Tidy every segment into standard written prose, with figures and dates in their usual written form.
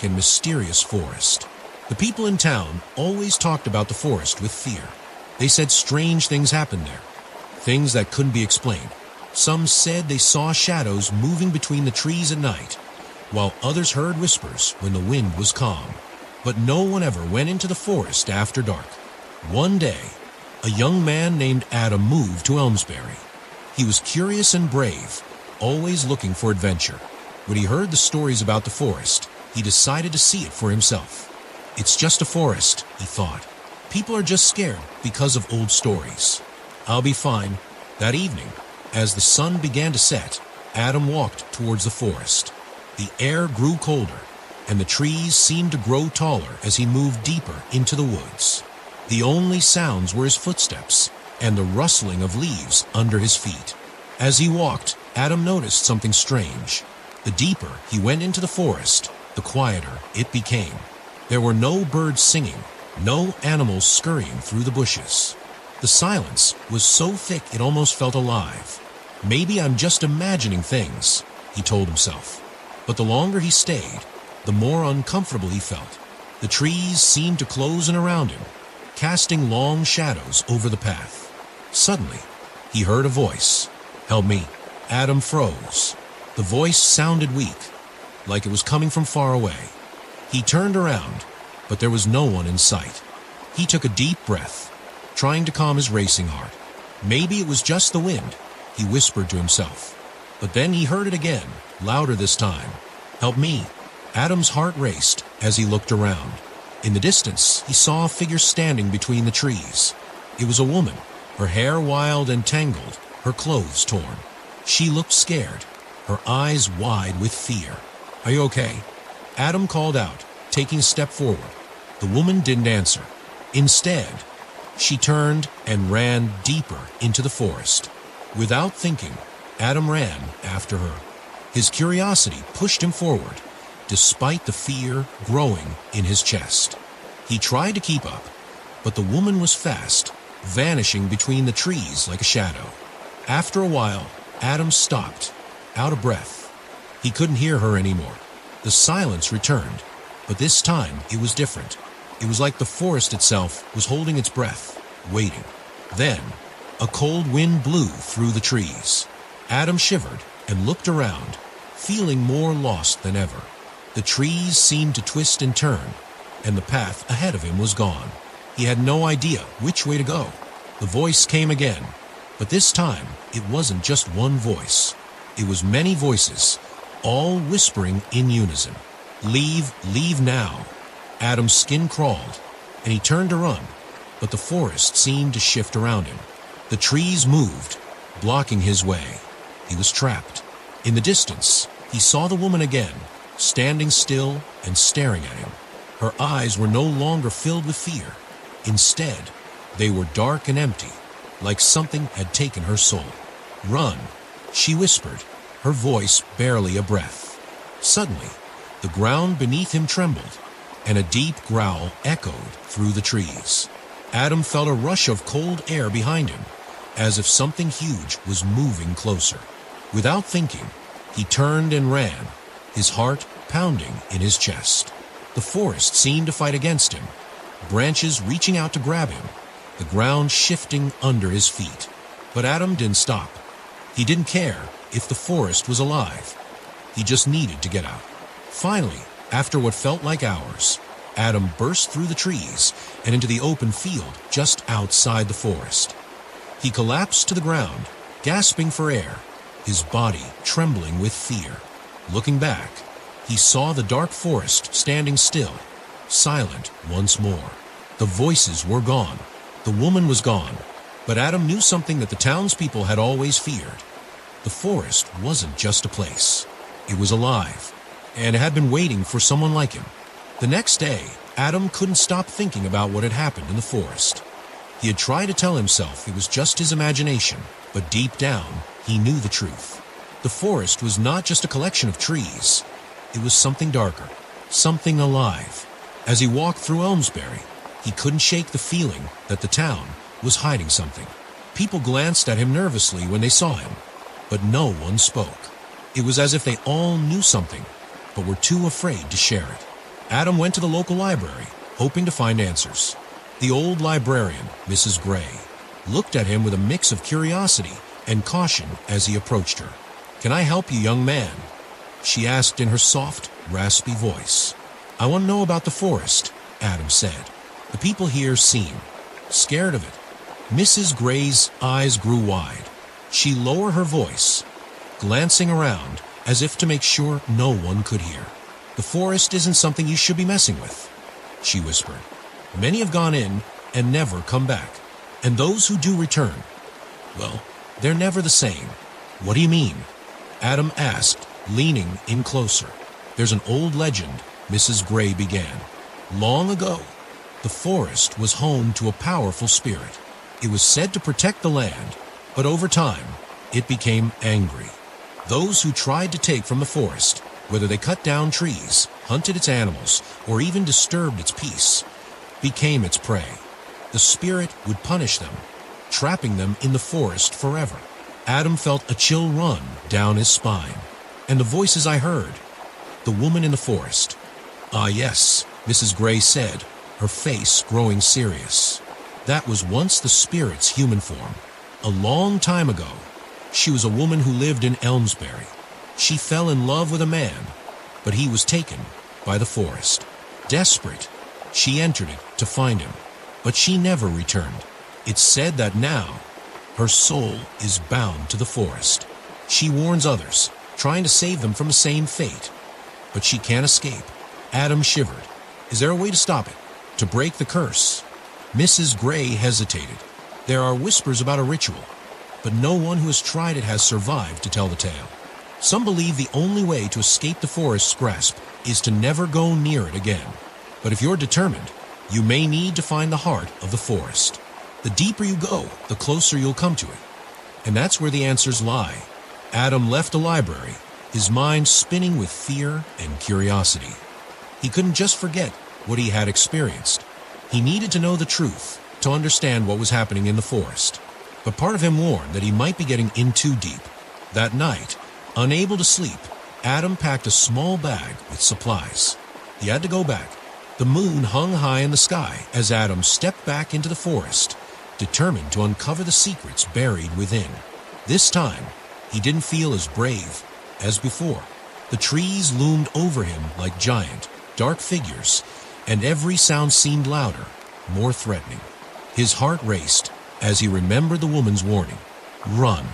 and mysterious forest. The people in town always talked about the forest with fear. They said strange things happened there, things that couldn't be explained. Some said they saw shadows moving between the trees at night, while others heard whispers when the wind was calm. But no one ever went into the forest after dark. One day, a young man named Adam moved to Elmsbury. He was curious and brave, always looking for adventure. When he heard the stories about the forest, he decided to see it for himself. It's just a forest, he thought. People are just scared because of old stories. I'll be fine. That evening, as the sun began to set, Adam walked towards the forest. The air grew colder, and the trees seemed to grow taller as he moved deeper into the woods. The only sounds were his footsteps and the rustling of leaves under his feet. As he walked, Adam noticed something strange. The deeper he went into the forest, the quieter it became. There were no birds singing, no animals scurrying through the bushes. The silence was so thick it almost felt alive. Maybe I'm just imagining things, he told himself. But the longer he stayed, the more uncomfortable he felt. The trees seemed to close in around him, casting long shadows over the path. Suddenly, he heard a voice. "Help me." Adam froze. The voice sounded weak, like it was coming from far away. He turned around, but there was no one in sight. He took a deep breath, trying to calm his racing heart. Maybe it was just the wind, he whispered to himself. But then he heard it again, louder this time. "Help me." Adam's heart raced as he looked around. In the distance, he saw a figure standing between the trees. It was a woman, her hair wild and tangled, her clothes torn. She looked scared, her eyes wide with fear. "Are you okay?" Adam called out, taking a step forward. The woman didn't answer. Instead, she turned and ran deeper into the forest. Without thinking, Adam ran after her. His curiosity pushed him forward, despite the fear growing in his chest. He tried to keep up, but the woman was fast, vanishing between the trees like a shadow. After a while, Adam stopped, out of breath. He couldn't hear her anymore. The silence returned, but this time it was different. It was like the forest itself was holding its breath, waiting. Then, a cold wind blew through the trees. Adam shivered and looked around, feeling more lost than ever. The trees seemed to twist and turn, and the path ahead of him was gone. He had no idea which way to go. The voice came again, but this time it wasn't just one voice. It was many voices, all whispering in unison. "Leave, leave now." Adam's skin crawled, and he turned to run, but the forest seemed to shift around him. The trees moved, blocking his way. He was trapped. In the distance, he saw the woman again, standing still and staring at him. Her eyes were no longer filled with fear. Instead, they were dark and empty, like something had taken her soul. "Run," she whispered, her voice barely a breath. Suddenly, the ground beneath him trembled, and a deep growl echoed through the trees. Adam felt a rush of cold air behind him, as if something huge was moving closer. Without thinking, he turned and ran, his heart pounding in his chest. The forest seemed to fight against him, branches reaching out to grab him, the ground shifting under his feet. But Adam didn't stop. He didn't care if the forest was alive. He just needed to get out. Finally, after what felt like hours, Adam burst through the trees and into the open field just outside the forest. He collapsed to the ground, gasping for air, his body trembling with fear. Looking back, he saw the dark forest standing still, silent once more. The voices were gone. The woman was gone. But Adam knew something that the townspeople had always feared. The forest wasn't just a place. It was alive, and it had been waiting for someone like him. The next day, Adam couldn't stop thinking about what had happened in the forest. He had tried to tell himself it was just his imagination, but deep down, he knew the truth. The forest was not just a collection of trees. It was something darker, something alive. As he walked through Elmsbury, he couldn't shake the feeling that the town was hiding something. People glanced at him nervously when they saw him, but no one spoke. It was as if they all knew something, but were too afraid to share it. Adam went to the local library, hoping to find answers. The old librarian, Mrs. Gray, looked at him with a mix of curiosity and caution as he approached her. "Can I help you, young man?" she asked in her soft, raspy voice. "I want to know about the forest," Adam said. "The people here seem scared of it." Mrs. Gray's eyes grew wide. She lowered her voice, glancing around as if to make sure no one could hear. "The forest isn't something you should be messing with," she whispered. "Many have gone in and never come back. And those who do return, well, they're never the same." "What do you mean?" Adam asked, leaning in closer. "There's an old legend," Mrs. Gray began. "Long ago, the forest was home to a powerful spirit. It was said to protect the land, but over time, it became angry. Those who tried to take from the forest, whether they cut down trees, hunted its animals, or even disturbed its peace, became its prey. The spirit would punish them, trapping them in the forest forever." Adam felt a chill run down his spine. "And the voices I heard, the woman in the forest." "Ah, yes," Mrs. Gray said, her face growing serious. "That was once the spirit's human form. A long time ago, she was a woman who lived in Elmsbury. She fell in love with a man, but he was taken by the forest. Desperate, she entered it to find him, but she never returned. It's said that now, her soul is bound to the forest. She warns others, trying to save them from the same fate, but she can't escape." Adam shivered. "Is there a way to stop it? To break the curse?" Mrs. Gray hesitated. "There are whispers about a ritual, but no one who has tried it has survived to tell the tale. Some believe the only way to escape the forest's grasp is to never go near it again. But if you're determined, you may need to find the heart of the forest. The deeper you go, the closer you'll come to it. And that's where the answers lie." Adam left the library, his mind spinning with fear and curiosity. He couldn't just forget what he had experienced. He needed to know the truth to understand what was happening in the forest. But part of him warned that he might be getting in too deep. That night, unable to sleep, Adam packed a small bag with supplies. He had to go back. The moon hung high in the sky as Adam stepped back into the forest, determined to uncover the secrets buried within. This time, he didn't feel as brave as before. The trees loomed over him like giant, dark figures, and every sound seemed louder, more threatening. His heart raced as he remembered the woman's warning. "Run."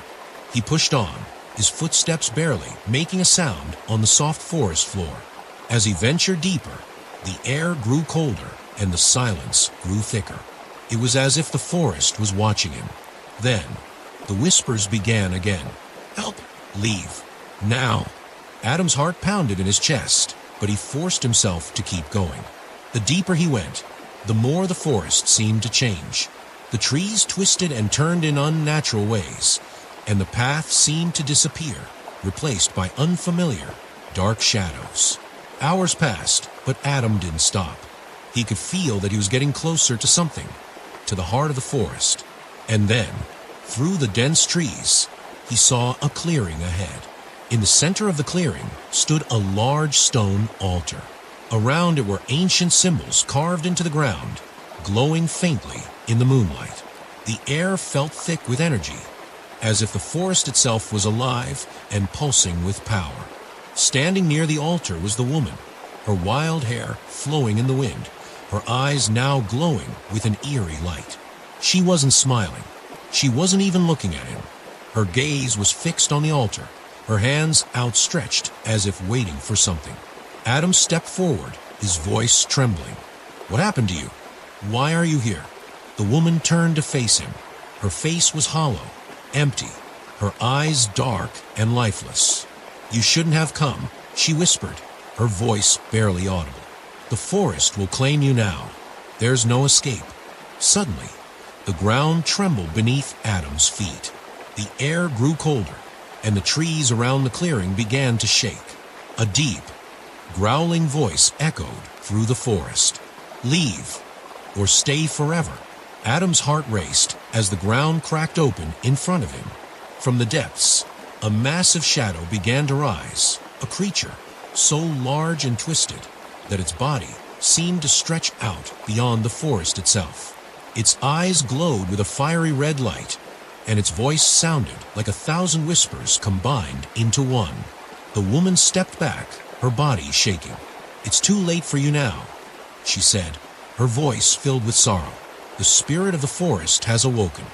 He pushed on, his footsteps barely making a sound on the soft forest floor. As he ventured deeper, the air grew colder and the silence grew thicker. It was as if the forest was watching him. Then, the whispers began again. "Help! Leave! Now!" Adam's heart pounded in his chest, but he forced himself to keep going. The deeper he went, the more the forest seemed to change. The trees twisted and turned in unnatural ways, and the path seemed to disappear, replaced by unfamiliar, dark shadows. Hours passed, but Adam didn't stop. He could feel that he was getting closer to something, to the heart of the forest. And then, through the dense trees, he saw a clearing ahead. In the center of the clearing stood a large stone altar. Around it were ancient symbols carved into the ground, glowing faintly in the moonlight. The air felt thick with energy, as if the forest itself was alive and pulsing with power. Standing near the altar was the woman, her wild hair flowing in the wind, her eyes now glowing with an eerie light. She wasn't smiling. She wasn't even looking at him. Her gaze was fixed on the altar, her hands outstretched as if waiting for something. Adam stepped forward, his voice trembling. "What happened to you? Why are you here?" The woman turned to face him. Her face was hollow, empty, her eyes dark and lifeless. "You shouldn't have come," she whispered, her voice barely audible. "The forest will claim you now. There's no escape." Suddenly, the ground trembled beneath Adam's feet. The air grew colder, and the trees around the clearing began to shake. A deep, growling voice echoed through the forest. "Leave, or stay forever." Adam's heart raced as the ground cracked open in front of him. From the depths, a massive shadow began to rise, a creature so large and twisted that its body seemed to stretch out beyond the forest itself. Its eyes glowed with a fiery red light, and its voice sounded like 1,000 whispers combined into one. The woman stepped back, her body shaking. "It's too late for you now," she said, her voice filled with sorrow. "The spirit of the forest has awoken,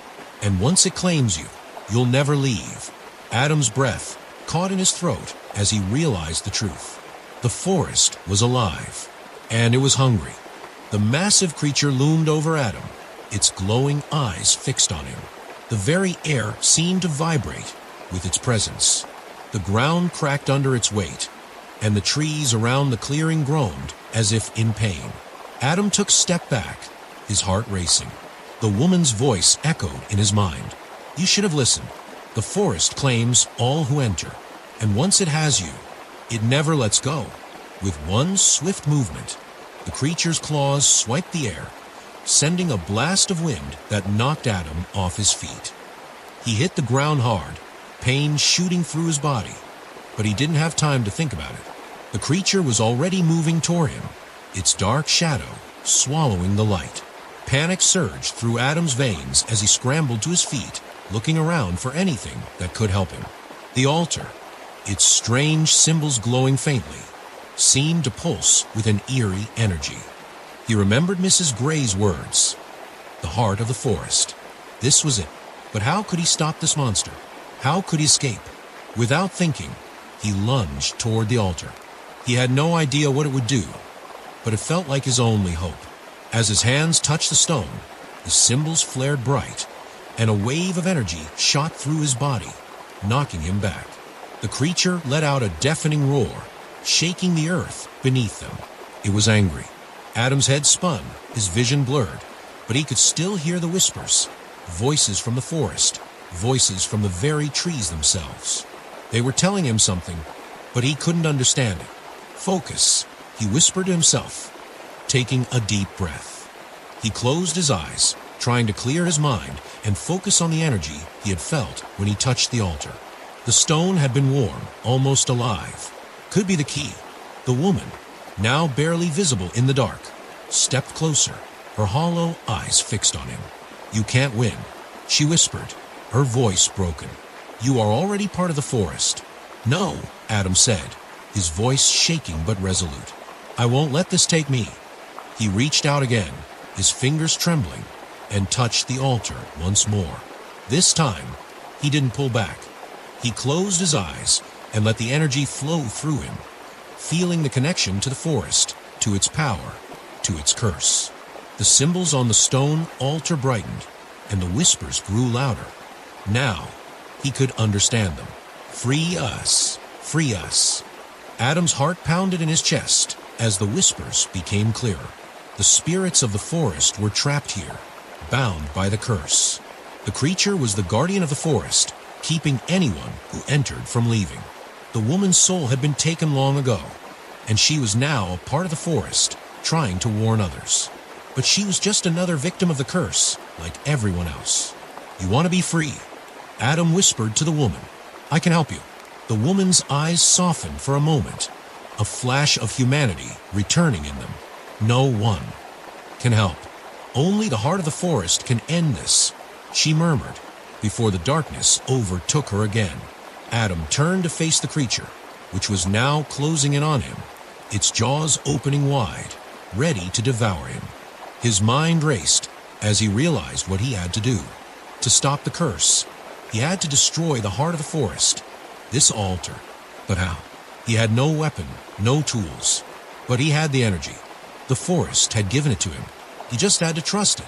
and once it claims you, you'll never leave." Adam's breath caught in his throat as he realized the truth. The forest was alive, and it was hungry. The massive creature loomed over Adam, its glowing eyes fixed on him. The very air seemed to vibrate with its presence. The ground cracked under its weight, and the trees around the clearing groaned as if in pain. Adam took a step back, his heart racing. The woman's voice echoed in his mind. "You should have listened. The forest claims all who enter, and once it has you, it never lets go." With one swift movement, the creature's claws swiped the air, sending a blast of wind that knocked Adam off his feet. He hit the ground hard, pain shooting through his body, but he didn't have time to think about it. The creature was already moving toward him, its dark shadow swallowing the light. Panic surged through Adam's veins as he scrambled to his feet, looking around for anything that could help him. The altar, its strange symbols glowing faintly, seemed to pulse with an eerie energy. He remembered Mrs. Gray's words, "The heart of the forest." This was it. But how could he stop this monster? How could he escape? Without thinking, he lunged toward the altar. He had no idea what it would do, but it felt like his only hope. As his hands touched the stone, the symbols flared bright, and a wave of energy shot through his body, knocking him back. The creature let out a deafening roar, shaking the earth beneath them. It was angry. Adam's head spun, his vision blurred, but he could still hear the whispers, voices from the forest, voices from the very trees themselves. They were telling him something, but he couldn't understand it. "Focus," he whispered to himself, taking a deep breath. He closed his eyes, trying to clear his mind and focus on the energy he had felt when he touched the altar. The stone had been warm, almost alive. Could be the key. The woman, now barely visible in the dark, stepped closer, her hollow eyes fixed on him. "You can't win," she whispered, her voice broken. "You are already part of the forest." "No," Adam said, his voice shaking but resolute. "I won't let this take me." He reached out again, his fingers trembling, and touched the altar once more. This time, he didn't pull back. He closed his eyes and let the energy flow through him, feeling the connection to the forest, to its power, to its curse. The symbols on the stone altar brightened, and the whispers grew louder. Now, he could understand them. "Free us, free us." Adam's heart pounded in his chest as the whispers became clearer. The spirits of the forest were trapped here, bound by the curse. The creature was the guardian of the forest, keeping anyone who entered from leaving. The woman's soul had been taken long ago, and she was now a part of the forest, trying to warn others. But she was just another victim of the curse, like everyone else. "You want to be free?" Adam whispered to the woman. "I can help you." The woman's eyes softened for a moment, a flash of humanity returning in them. "No one can help. Only the heart of the forest can end this," she murmured, before the darkness overtook her again. Adam turned to face the creature, which was now closing in on him, its jaws opening wide, ready to devour him. His mind raced as he realized what he had to do. To stop the curse, he had to destroy the heart of the forest, this altar. But how? He had no weapon, no tools, but he had the energy. The forest had given it to him. He just had to trust it.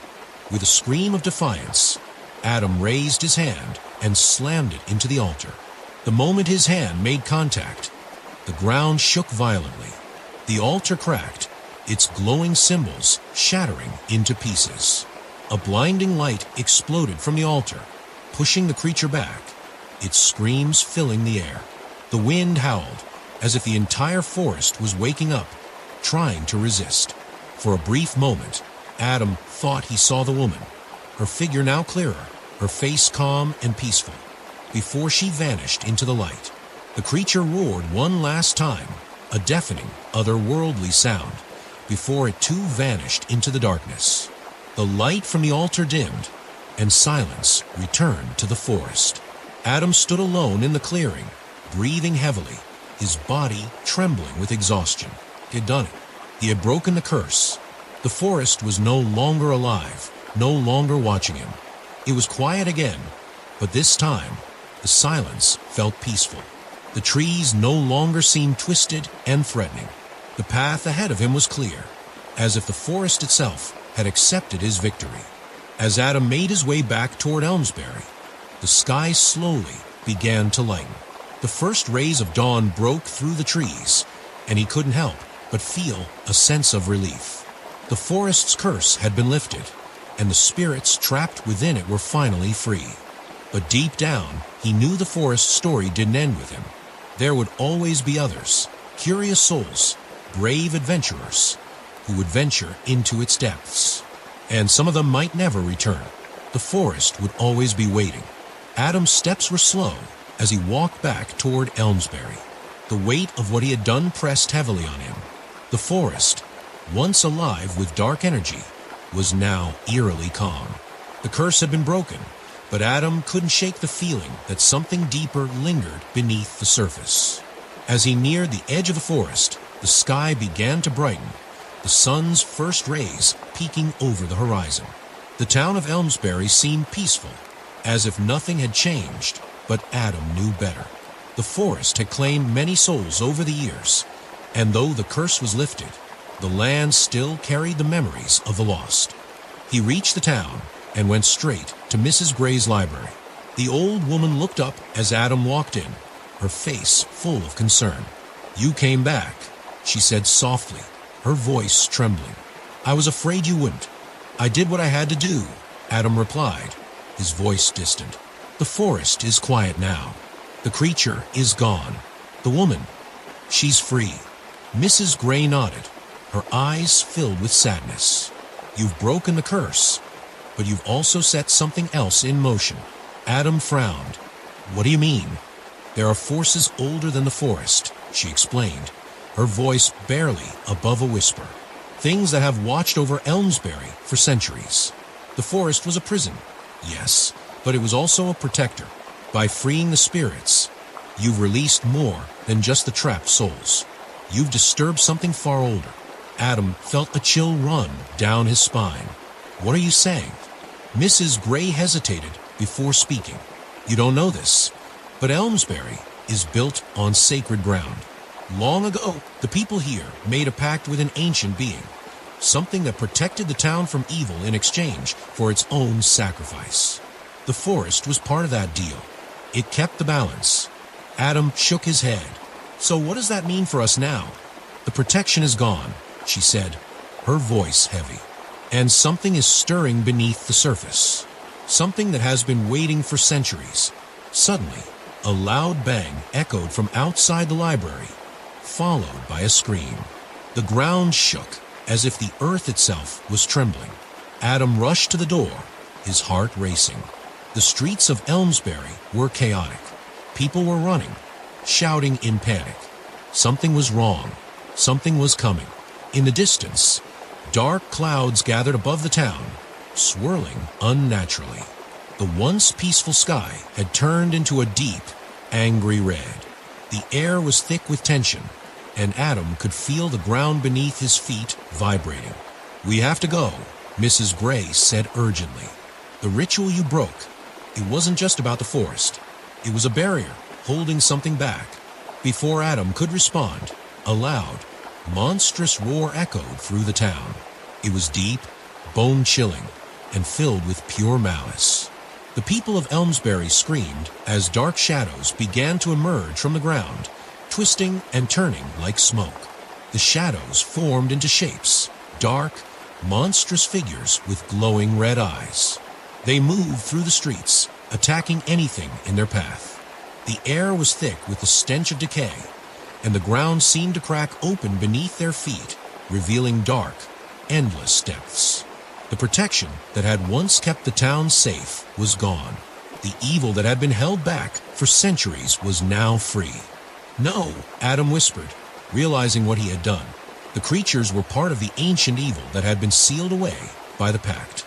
With a scream of defiance, Adam raised his hand and slammed it into the altar. The moment his hand made contact, the ground shook violently. The altar cracked, its glowing symbols shattering into pieces. A blinding light exploded from the altar, pushing the creature back, its screams filling the air. The wind howled, as if the entire forest was waking up, trying to resist. For a brief moment, Adam thought he saw the woman, her figure now clearer, her face calm and peaceful, before she vanished into the light. The creature roared one last time, a deafening, otherworldly sound, before it too vanished into the darkness. The light from the altar dimmed, and silence returned to the forest. Adam stood alone in the clearing, breathing heavily, his body trembling with exhaustion. He had done it. He had broken the curse. The forest was no longer alive, no longer watching him. It was quiet again, but this time, the silence felt peaceful. The trees no longer seemed twisted and threatening. The path ahead of him was clear, as if the forest itself had accepted his victory. As Adam made his way back toward Elmsbury, the sky slowly began to lighten. The first rays of dawn broke through the trees, and he couldn't help but feel a sense of relief. The forest's curse had been lifted, and the spirits trapped within it were finally free. But deep down, he knew the forest's story didn't end with him. There would always be others, curious souls, brave adventurers, who would venture into its depths. And some of them might never return. The forest would always be waiting. Adam's steps were slow as he walked back toward Elmsbury. The weight of what he had done pressed heavily on him. The forest, once alive with dark energy, was now eerily calm. The curse had been broken, but Adam couldn't shake the feeling that something deeper lingered beneath the surface. As he neared the edge of the forest, the sky began to brighten, the sun's first rays peeking over the horizon. The town of Elmsbury seemed peaceful, as if nothing had changed, but Adam knew better. The forest had claimed many souls over the years, and though the curse was lifted, the land still carried the memories of the lost. He reached the town and went straight to Mrs. Gray's library. The old woman looked up as Adam walked in, her face full of concern. "You came back," she said softly, her voice trembling. "I was afraid you wouldn't. I did what I had to do," Adam replied, his voice distant. "The forest is quiet now. The creature is gone. The woman, she's free." Mrs. Gray nodded, her eyes filled with sadness. "You've broken the curse, but you've also set something else in motion." Adam frowned. "What do you mean?" "There are forces older than the forest," she explained, her voice barely above a whisper. "Things that have watched over Elmsbury for centuries. The forest was a prison, yes, but it was also a protector. By freeing the spirits, you've released more than just the trapped souls. You've disturbed something far older." Adam felt a chill run down his spine. "What are you saying?" Mrs. Gray hesitated before speaking. "You don't know this, but Elmsbury is built on sacred ground. Long ago, the people here made a pact with an ancient being, something that protected the town from evil in exchange for its own sacrifice. The forest was part of that deal. It kept the balance." Adam shook his head. "So what does that mean for us now?" "The protection is gone," she said, her voice heavy. "And something is stirring beneath the surface. Something that has been waiting for centuries." Suddenly, a loud bang echoed from outside the library, followed by a scream. The ground shook as if the earth itself was trembling. Adam rushed to the door, his heart racing. The streets of Elmsbury were chaotic. People were running, shouting in panic. Something was wrong. Something was coming. In the distance, dark clouds gathered above the town, swirling unnaturally. The once peaceful sky had turned into a deep, angry red. The air was thick with tension, and Adam could feel the ground beneath his feet vibrating. "We have to go," Mrs. Gray said urgently. "The ritual you broke, it wasn't just about the forest. It was a barrier holding something back." Before Adam could respond, a loud, monstrous roar echoed through the town. It was deep, bone-chilling, and filled with pure malice. The people of Elmsbury screamed as dark shadows began to emerge from the ground, twisting and turning like smoke. The shadows formed into shapes, dark, monstrous figures with glowing red eyes. They moved through the streets, attacking anything in their path. The air was thick with the stench of decay, and the ground seemed to crack open beneath their feet, revealing dark, endless depths. The protection that had once kept the town safe was gone. The evil that had been held back for centuries was now free. "No," Adam whispered, realizing what he had done. The creatures were part of the ancient evil that had been sealed away by the pact.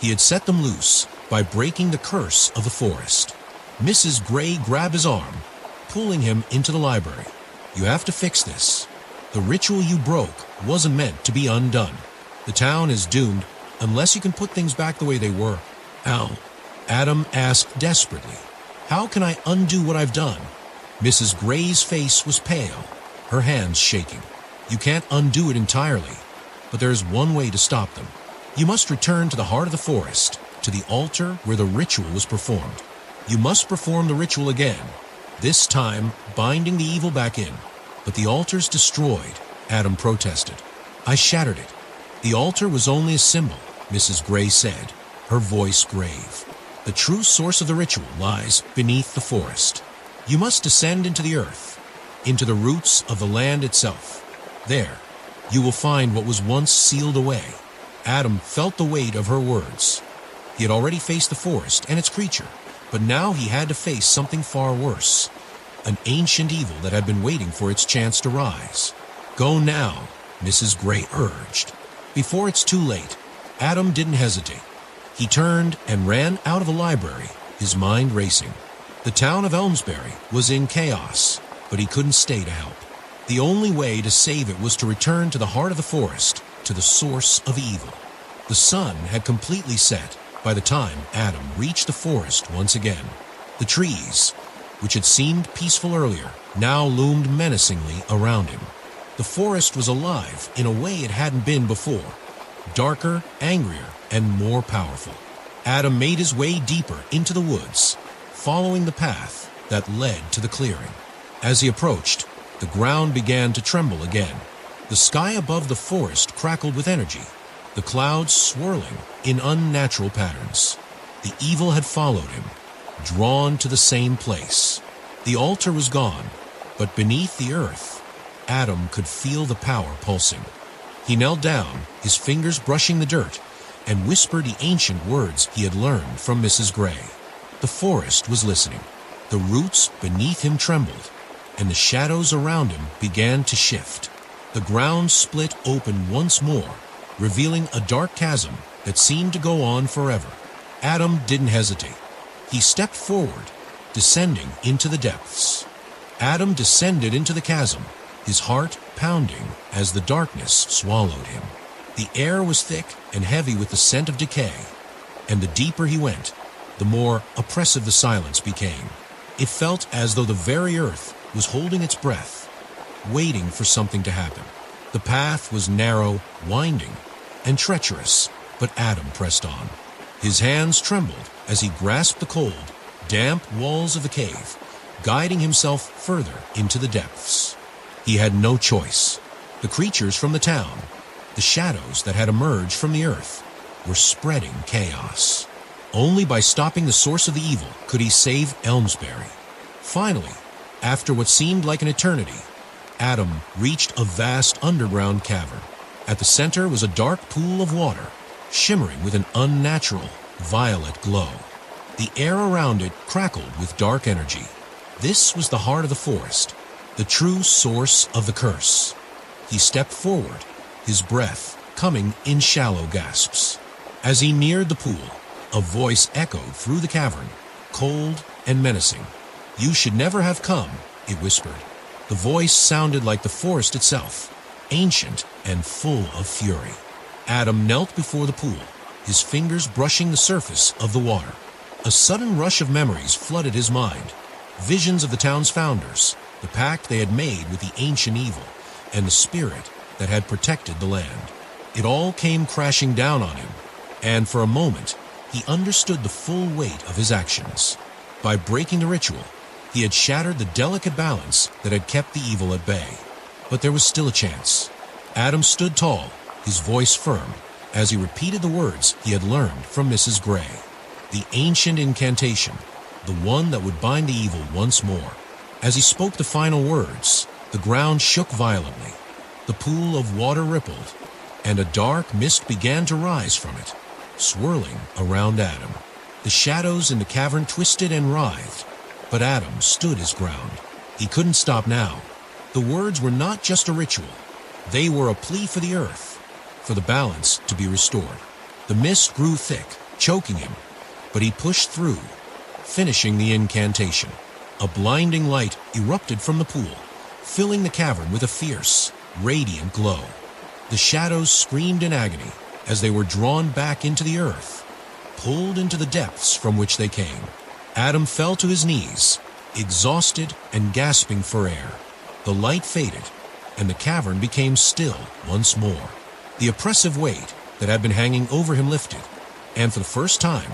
He had set them loose by breaking the curse of the forest. Mrs. Gray grabbed his arm, pulling him into the library. "You have to fix this. The ritual you broke wasn't meant to be undone. The town is doomed unless you can put things back the way they were." "How?" Adam asked desperately. "How can I undo what I've done?" Mrs. Gray's face was pale, her hands shaking. "You can't undo it entirely, but there is one way to stop them. You must return to the heart of the forest, to the altar where the ritual was performed. You must perform the ritual again, this time binding the evil back in." "But the altar's destroyed," Adam protested. "I shattered it." "The altar was only a symbol," Mrs. Gray said, her voice grave. "The true source of the ritual lies beneath the forest. You must descend into the earth, into the roots of the land itself. There, you will find what was once sealed away." Adam felt the weight of her words. He had already faced the forest and its creature, but now he had to face something far worse, an ancient evil that had been waiting for its chance to rise. "Go now," Mrs. Gray urged. Before it's too late, Adam didn't hesitate. He turned and ran out of the library, his mind racing. The town of Elmsbury was in chaos, but he couldn't stay to help. The only way to save it was to return to the heart of the forest, to the source of evil. The sun had completely set by the time Adam reached the forest once again. The trees, which had seemed peaceful earlier, now loomed menacingly around him. The forest was alive in a way it hadn't been before, darker, angrier, and more powerful. Adam made his way deeper into the woods, following the path that led to the clearing. As he approached, the ground began to tremble again. The sky above the forest crackled with energy, the clouds swirling in unnatural patterns. The evil had followed him, drawn to the same place. The altar was gone, but beneath the earth, Adam could feel the power pulsing. He knelt down, his fingers brushing the dirt, and whispered the ancient words he had learned from Mrs. Gray. The forest was listening. The roots beneath him trembled, and the shadows around him began to shift. The ground split open once more, revealing a dark chasm that seemed to go on forever. Adam didn't hesitate. He stepped forward, descending into the depths. Adam descended into the chasm, his heart pounding as the darkness swallowed him. The air was thick and heavy with the scent of decay, and the deeper he went, the more oppressive the silence became. It felt as though the very earth was holding its breath, waiting for something to happen. The path was narrow, winding, and treacherous, but Adam pressed on. His hands trembled as he grasped the cold, damp walls of the cave, guiding himself further into the depths. He had no choice. The creatures from the town, the shadows that had emerged from the earth, were spreading chaos. Only by stopping the source of the evil could he save Elmsbury. Finally, after what seemed like an eternity, Adam reached a vast underground cavern. At the center was a dark pool of water, shimmering with an unnatural, violet glow. The air around it crackled with dark energy. This was the heart of the forest, the true source of the curse. He stepped forward, his breath coming in shallow gasps. As he neared the pool, a voice echoed through the cavern, cold and menacing. "You should never have come," it whispered. The voice sounded like the forest itself, ancient and full of fury. Adam knelt before the pool, his fingers brushing the surface of the water. A sudden rush of memories flooded his mind. Visions of the town's founders, the pact they had made with the ancient evil, and the spirit that had protected the land. It all came crashing down on him, and for a moment, he understood the full weight of his actions. By breaking the ritual, he had shattered the delicate balance that had kept the evil at bay. But there was still a chance. Adam stood tall, his voice firm, as he repeated the words he had learned from Mrs. Gray. The ancient incantation, the one that would bind the evil once more. As he spoke the final words, the ground shook violently. The pool of water rippled, and a dark mist began to rise from it, swirling around Adam. The shadows in the cavern twisted and writhed, but Adam stood his ground. He couldn't stop now. The words were not just a ritual. They were a plea for the earth, for the balance to be restored. The mist grew thick, choking him, but he pushed through, finishing the incantation. A blinding light erupted from the pool, filling the cavern with a fierce, radiant glow. The shadows screamed in agony as they were drawn back into the earth, pulled into the depths from which they came. Adam fell to his knees, exhausted and gasping for air. The light faded, and the cavern became still once more. The oppressive weight that had been hanging over him lifted, and for the first time,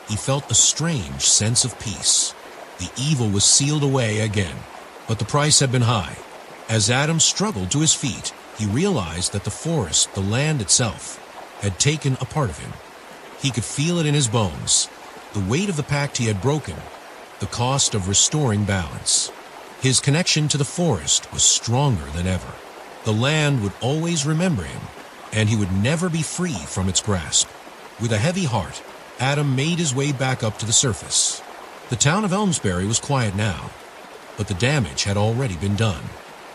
he felt a strange sense of peace. The evil was sealed away again, but the price had been high. As Adam struggled to his feet, he realized that the forest, the land itself, had taken a part of him. He could feel it in his bones, the weight of the pact he had broken, the cost of restoring balance. His connection to the forest was stronger than ever. The land would always remember him, and he would never be free from its grasp. With a heavy heart, Adam made his way back up to the surface. The town of Elmsbury was quiet now, but the damage had already been done.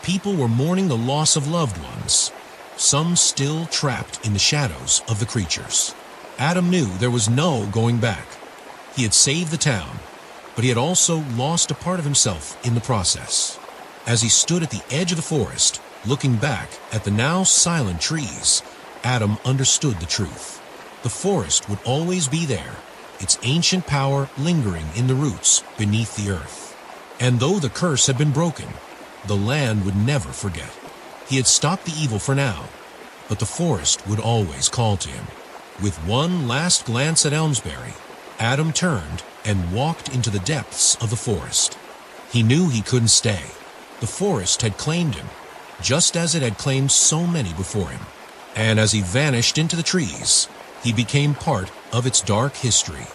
People were mourning the loss of loved ones, some still trapped in the shadows of the creatures. Adam knew there was no going back. He had saved the town, but he had also lost a part of himself in the process. As he stood at the edge of the forest, looking back at the now silent trees, Adam understood the truth. The forest would always be there, its ancient power lingering in the roots beneath the earth. And though the curse had been broken, the land would never forget. He had stopped the evil for now, but the forest would always call to him. With one last glance at Elmsbury, Adam turned and walked into the depths of the forest. He knew he couldn't stay. The forest had claimed him, just as it had claimed so many before him. And as he vanished into the trees, he became part of its dark history.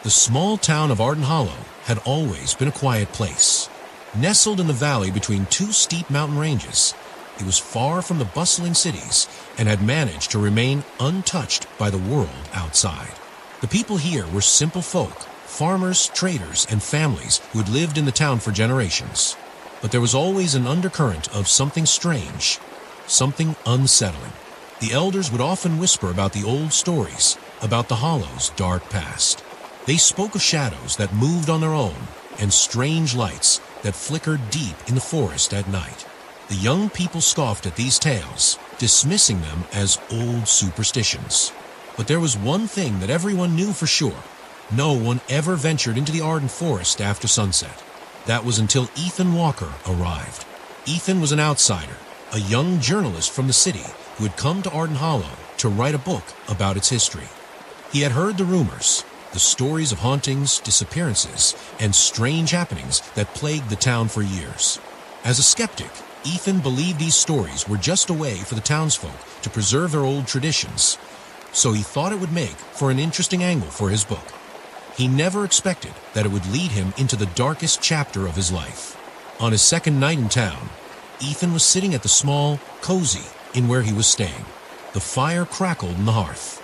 The small town of Arden Hollow had always been a quiet place. Nestled in the valley between two steep mountain ranges, it was far from the bustling cities and had managed to remain untouched by the world outside. The people here were simple folk, farmers, traders, and families who had lived in the town for generations. But there was always an undercurrent of something strange, something unsettling. The elders would often whisper about the old stories, about the Hollow's dark past. They spoke of shadows that moved on their own and strange lights that flickered deep in the forest at night. The young people scoffed at these tales, dismissing them as old superstitions. But there was one thing that everyone knew for sure. No one ever ventured into the Arden Forest after sunset. That was until Ethan Walker arrived. Ethan was an outsider, a young journalist from the city who had come to Arden Hollow to write a book about its history. He had heard the rumors, the stories of hauntings, disappearances, and strange happenings that plagued the town for years. As a skeptic, Ethan believed these stories were just a way for the townsfolk to preserve their old traditions, so he thought it would make for an interesting angle for his book. He never expected that it would lead him into the darkest chapter of his life. On his second night in town, Ethan was sitting at the small, cozy inn where he was staying. The fire crackled in the hearth,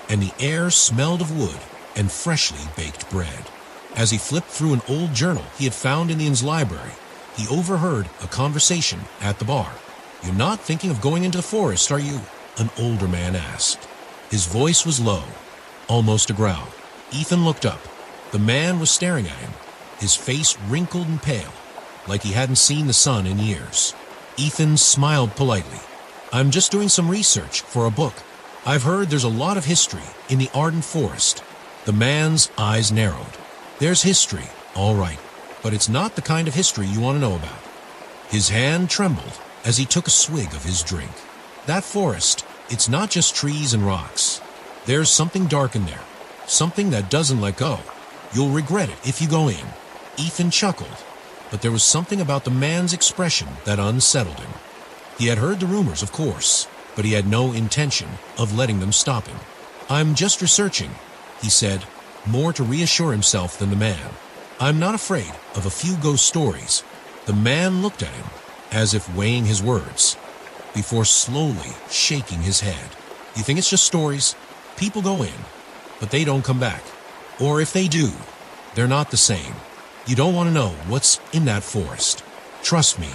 and the air smelled of wood and freshly baked bread. As he flipped through an old journal he had found in the inn's library, he overheard a conversation at the bar. "You're not thinking of going into the forest, are you?" an older man asked. His voice was low, almost a growl. Ethan looked up. The man was staring at him, his face wrinkled and pale, like he hadn't seen the sun in years. Ethan smiled politely. "I'm just doing some research for a book. I've heard there's a lot of history in the Arden Forest." The man's eyes narrowed. "There's history, all right, but it's not the kind of history you want to know about." His hand trembled as he took a swig of his drink. "That forest, it's not just trees and rocks. There's something dark in there, something that doesn't let go. You'll regret it if you go in." Ethan chuckled, but there was something about the man's expression that unsettled him. He had heard the rumors, of course, but he had no intention of letting them stop him. "I'm just researching," he said, more to reassure himself than the man. "I'm not afraid of a few ghost stories." The man looked at him, as if weighing his words, before slowly shaking his head. "You think it's just stories? People go in, but they don't come back. Or if they do, they're not the same. You don't want to know what's in that forest. Trust me.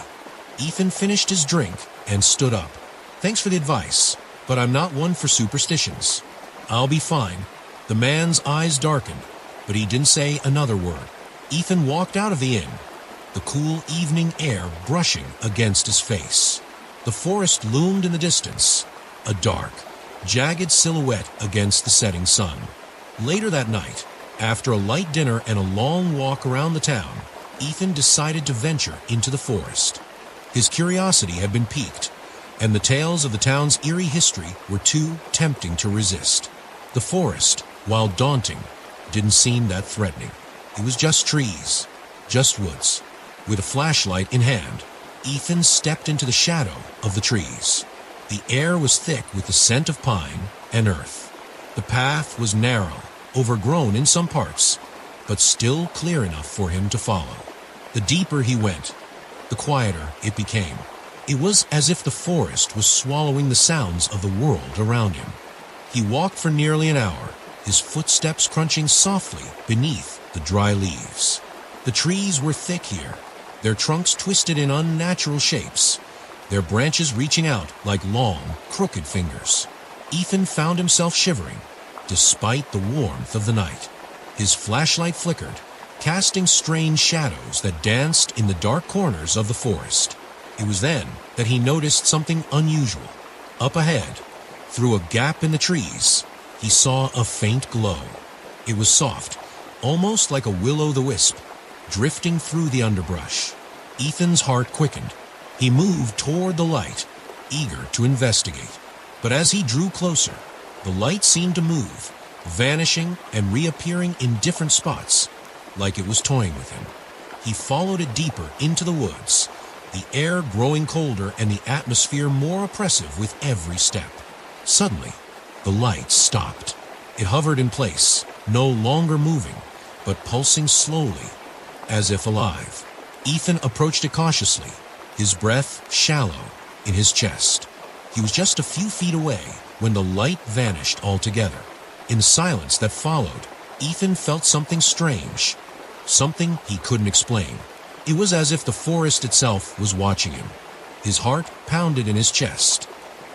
Ethan finished his drink and stood up. Thanks for the advice, but I'm not one for superstitions. I'll be fine. The man's eyes darkened, but he didn't say another word. Ethan walked out of the inn, the cool evening air brushing against his face. The forest loomed in the distance, a dark, jagged silhouette against the setting sun. Later that night, after a light dinner and a long walk around the town, Ethan decided to venture into the forest. His curiosity had been piqued, and the tales of the town's eerie history were too tempting to resist. The forest, while daunting, didn't seem that threatening. It was just trees, just woods. With a flashlight in hand, Ethan stepped into the shadow of the trees. The air was thick with the scent of pine and earth. The path was narrow, overgrown in some parts, but still clear enough for him to follow. The deeper he went, the quieter it became. It was as if the forest was swallowing the sounds of the world around him. He walked for nearly an hour, his footsteps crunching softly beneath the dry leaves. The trees were thick here, their trunks twisted in unnatural shapes, their branches reaching out like long, crooked fingers. Ethan found himself shivering, despite the warmth of the night. His flashlight flickered, casting strange shadows that danced in the dark corners of the forest. It was then that he noticed something unusual. Up ahead, through a gap in the trees, he saw a faint glow. It was soft, almost like a will-o'-the-wisp, drifting through the underbrush. Ethan's heart quickened. He moved toward the light, eager to investigate. But as he drew closer, the light seemed to move, vanishing and reappearing in different spots, like it was toying with him. He followed it deeper into the woods, the air growing colder and the atmosphere more oppressive with every step. Suddenly, the light stopped. It hovered in place, no longer moving, but pulsing slowly, as if alive. Ethan approached it cautiously, his breath shallow in his chest. He was just a few feet away when the light vanished altogether. In the silence that followed, Ethan felt something strange, something he couldn't explain. It was as if the forest itself was watching him. His heart pounded in his chest,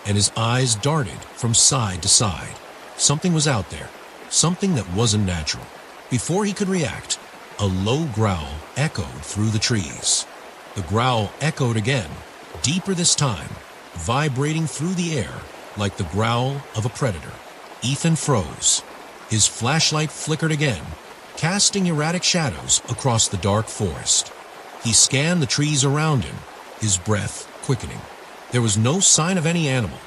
and his eyes darted from side to side. Something was out there, something that wasn't natural. Before he could react, a low growl echoed through the trees. The growl echoed again, deeper this time, vibrating through the air like the growl of a predator. Ethan froze. His flashlight flickered again, casting erratic shadows across the dark forest. He scanned the trees around him, his breath quickening. There was no sign of any animal,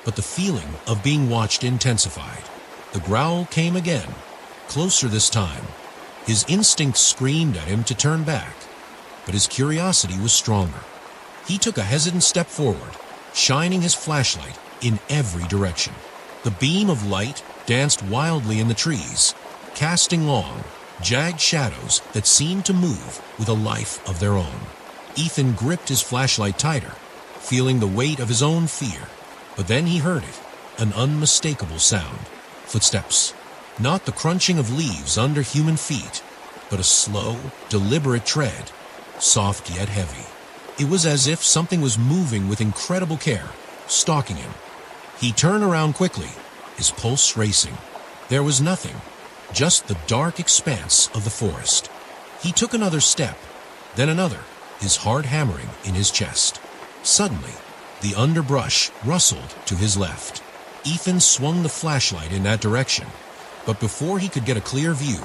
but the feeling of being watched intensified. The growl came again, closer this time. His instinct screamed at him to turn back, but his curiosity was stronger. He took a hesitant step forward, shining his flashlight in every direction. The beam of light danced wildly in the trees, casting long, jagged shadows that seemed to move with a life of their own. Ethan gripped his flashlight tighter, feeling the weight of his own fear. But then he heard it, an unmistakable sound. Footsteps. Not the crunching of leaves under human feet, but a slow, deliberate tread, soft yet heavy. It was as if something was moving with incredible care, stalking him. He turned around quickly, his pulse racing. There was nothing, just the dark expanse of the forest. He took another step, then another, his heart hammering in his chest. Suddenly, the underbrush rustled to his left. Ethan swung the flashlight in that direction, but before he could get a clear view,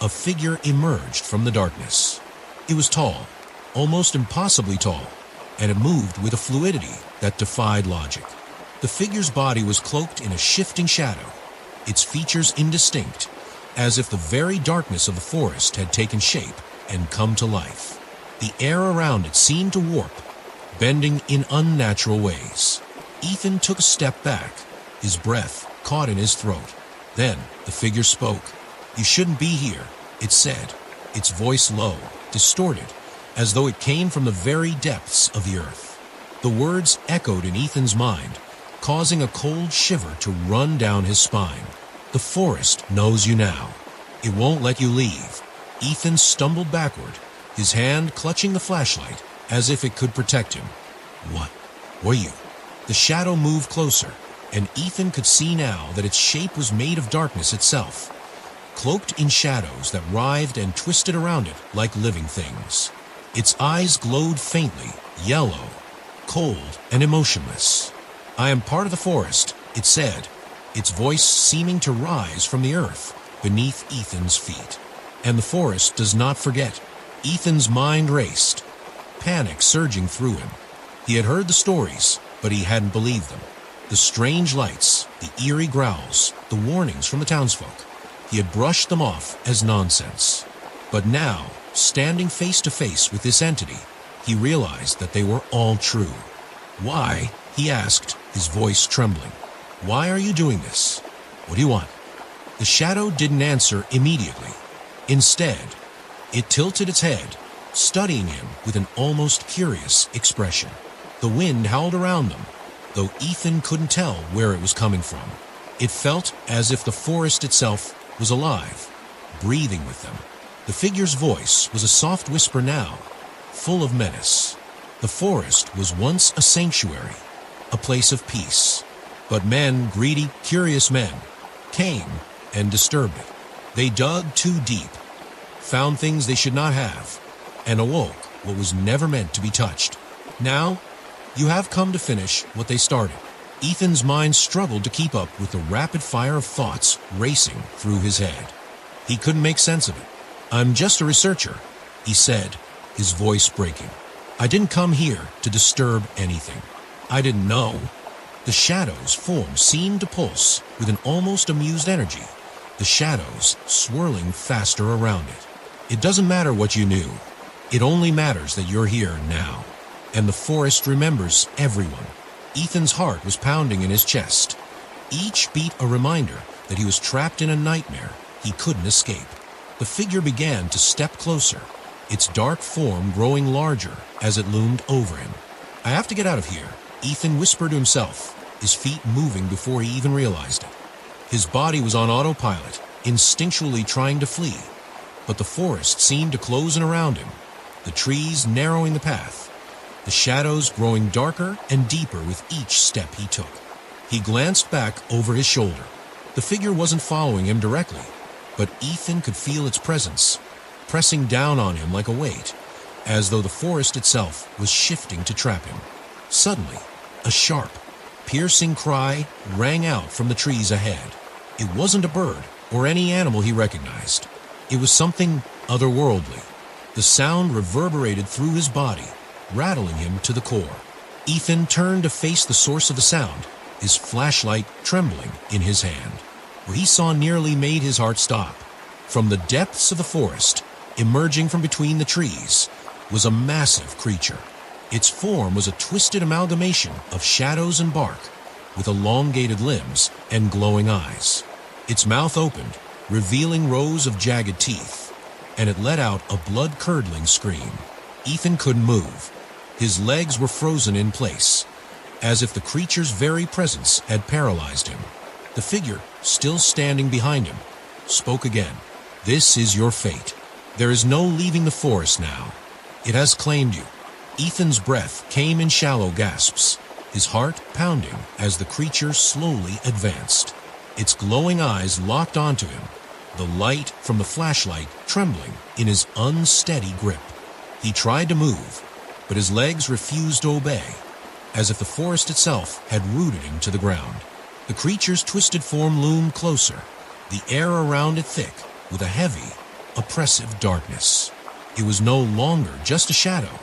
a figure emerged from the darkness. It was tall, almost impossibly tall, and it moved with a fluidity that defied logic. The figure's body was cloaked in a shifting shadow, its features indistinct, as if the very darkness of the forest had taken shape and come to life. The air around it seemed to warp, bending in unnatural ways. Ethan took a step back, his breath caught in his throat. Then the figure spoke. "You shouldn't be here," it said, its voice low, distorted, as though it came from the very depths of the earth. The words echoed in Ethan's mind, causing a cold shiver to run down his spine. "The forest knows you now. It won't let you leave. Ethan stumbled backward, his hand clutching the flashlight as if it could protect him. What were you? The shadow moved closer, and Ethan could see now that its shape was made of darkness itself, cloaked in shadows that writhed and twisted around it like living things. Its eyes glowed faintly, yellow, cold, and emotionless. "I am part of the forest," it said, its voice seeming to rise from the earth beneath Ethan's feet. And the forest does not forget. Ethan's mind raced, panic surging through him. He had heard the stories, but he hadn't believed them. The strange lights, the eerie growls, the warnings from the townsfolk. He had brushed them off as nonsense. But now, standing face to face with this entity, he realized that they were all true. "Why?" he asked, his voice trembling. "Why are you doing this? What do you want?" The shadow didn't answer immediately. Instead, it tilted its head, studying him with an almost curious expression. The wind howled around them, though Ethan couldn't tell where it was coming from. It felt as if the forest itself was alive, breathing with them. The figure's voice was a soft whisper now, full of menace. The forest was once a sanctuary, a place of peace. But men, greedy, curious men, came and disturbed it. They dug too deep, found things they should not have, and awoke what was never meant to be touched. Now, you have come to finish what they started. Ethan's mind struggled to keep up with the rapid fire of thoughts racing through his head. He couldn't make sense of it. "I'm just a researcher," he said, his voice breaking. "I didn't come here to disturb anything. I didn't know." The shadow's form seemed to pulse with an almost amused energy, the shadows swirling faster around it. "It doesn't matter what you knew. It only matters that you're here now. And the forest remembers everyone." Ethan's heart was pounding in his chest, each beat a reminder that he was trapped in a nightmare he couldn't escape. The figure began to step closer, its dark form growing larger as it loomed over him. "I have to get out of here," Ethan whispered to himself, his feet moving before he even realized it. His body was on autopilot, instinctually trying to flee, but the forest seemed to close in around him, the trees narrowing the path, the shadows growing darker and deeper with each step he took. He glanced back over his shoulder. The figure wasn't following him directly, but Ethan could feel its presence, pressing down on him like a weight, as though the forest itself was shifting to trap him. Suddenly, a sharp, piercing cry rang out from the trees ahead. It wasn't a bird or any animal he recognized. It was something otherworldly. The sound reverberated through his body, rattling him to the core. Ethan turned to face the source of the sound, his flashlight trembling in his hand. What he saw nearly made his heart stop. From the depths of the forest, emerging from between the trees, was a massive creature. Its form was a twisted amalgamation of shadows and bark, with elongated limbs and glowing eyes. Its mouth opened, revealing rows of jagged teeth, and it let out a blood-curdling scream. Ethan couldn't move. His legs were frozen in place, as if the creature's very presence had paralyzed him. The figure, still standing behind him, spoke again. "This is your fate. There is no leaving the forest now. It has claimed you." Ethan's breath came in shallow gasps, his heart pounding as the creature slowly advanced. Its glowing eyes locked onto him, the light from the flashlight trembling in his unsteady grip. He tried to move, but his legs refused to obey, as if the forest itself had rooted him to the ground. The creature's twisted form loomed closer, the air around it thick with a heavy, oppressive darkness. It was no longer just a shadow.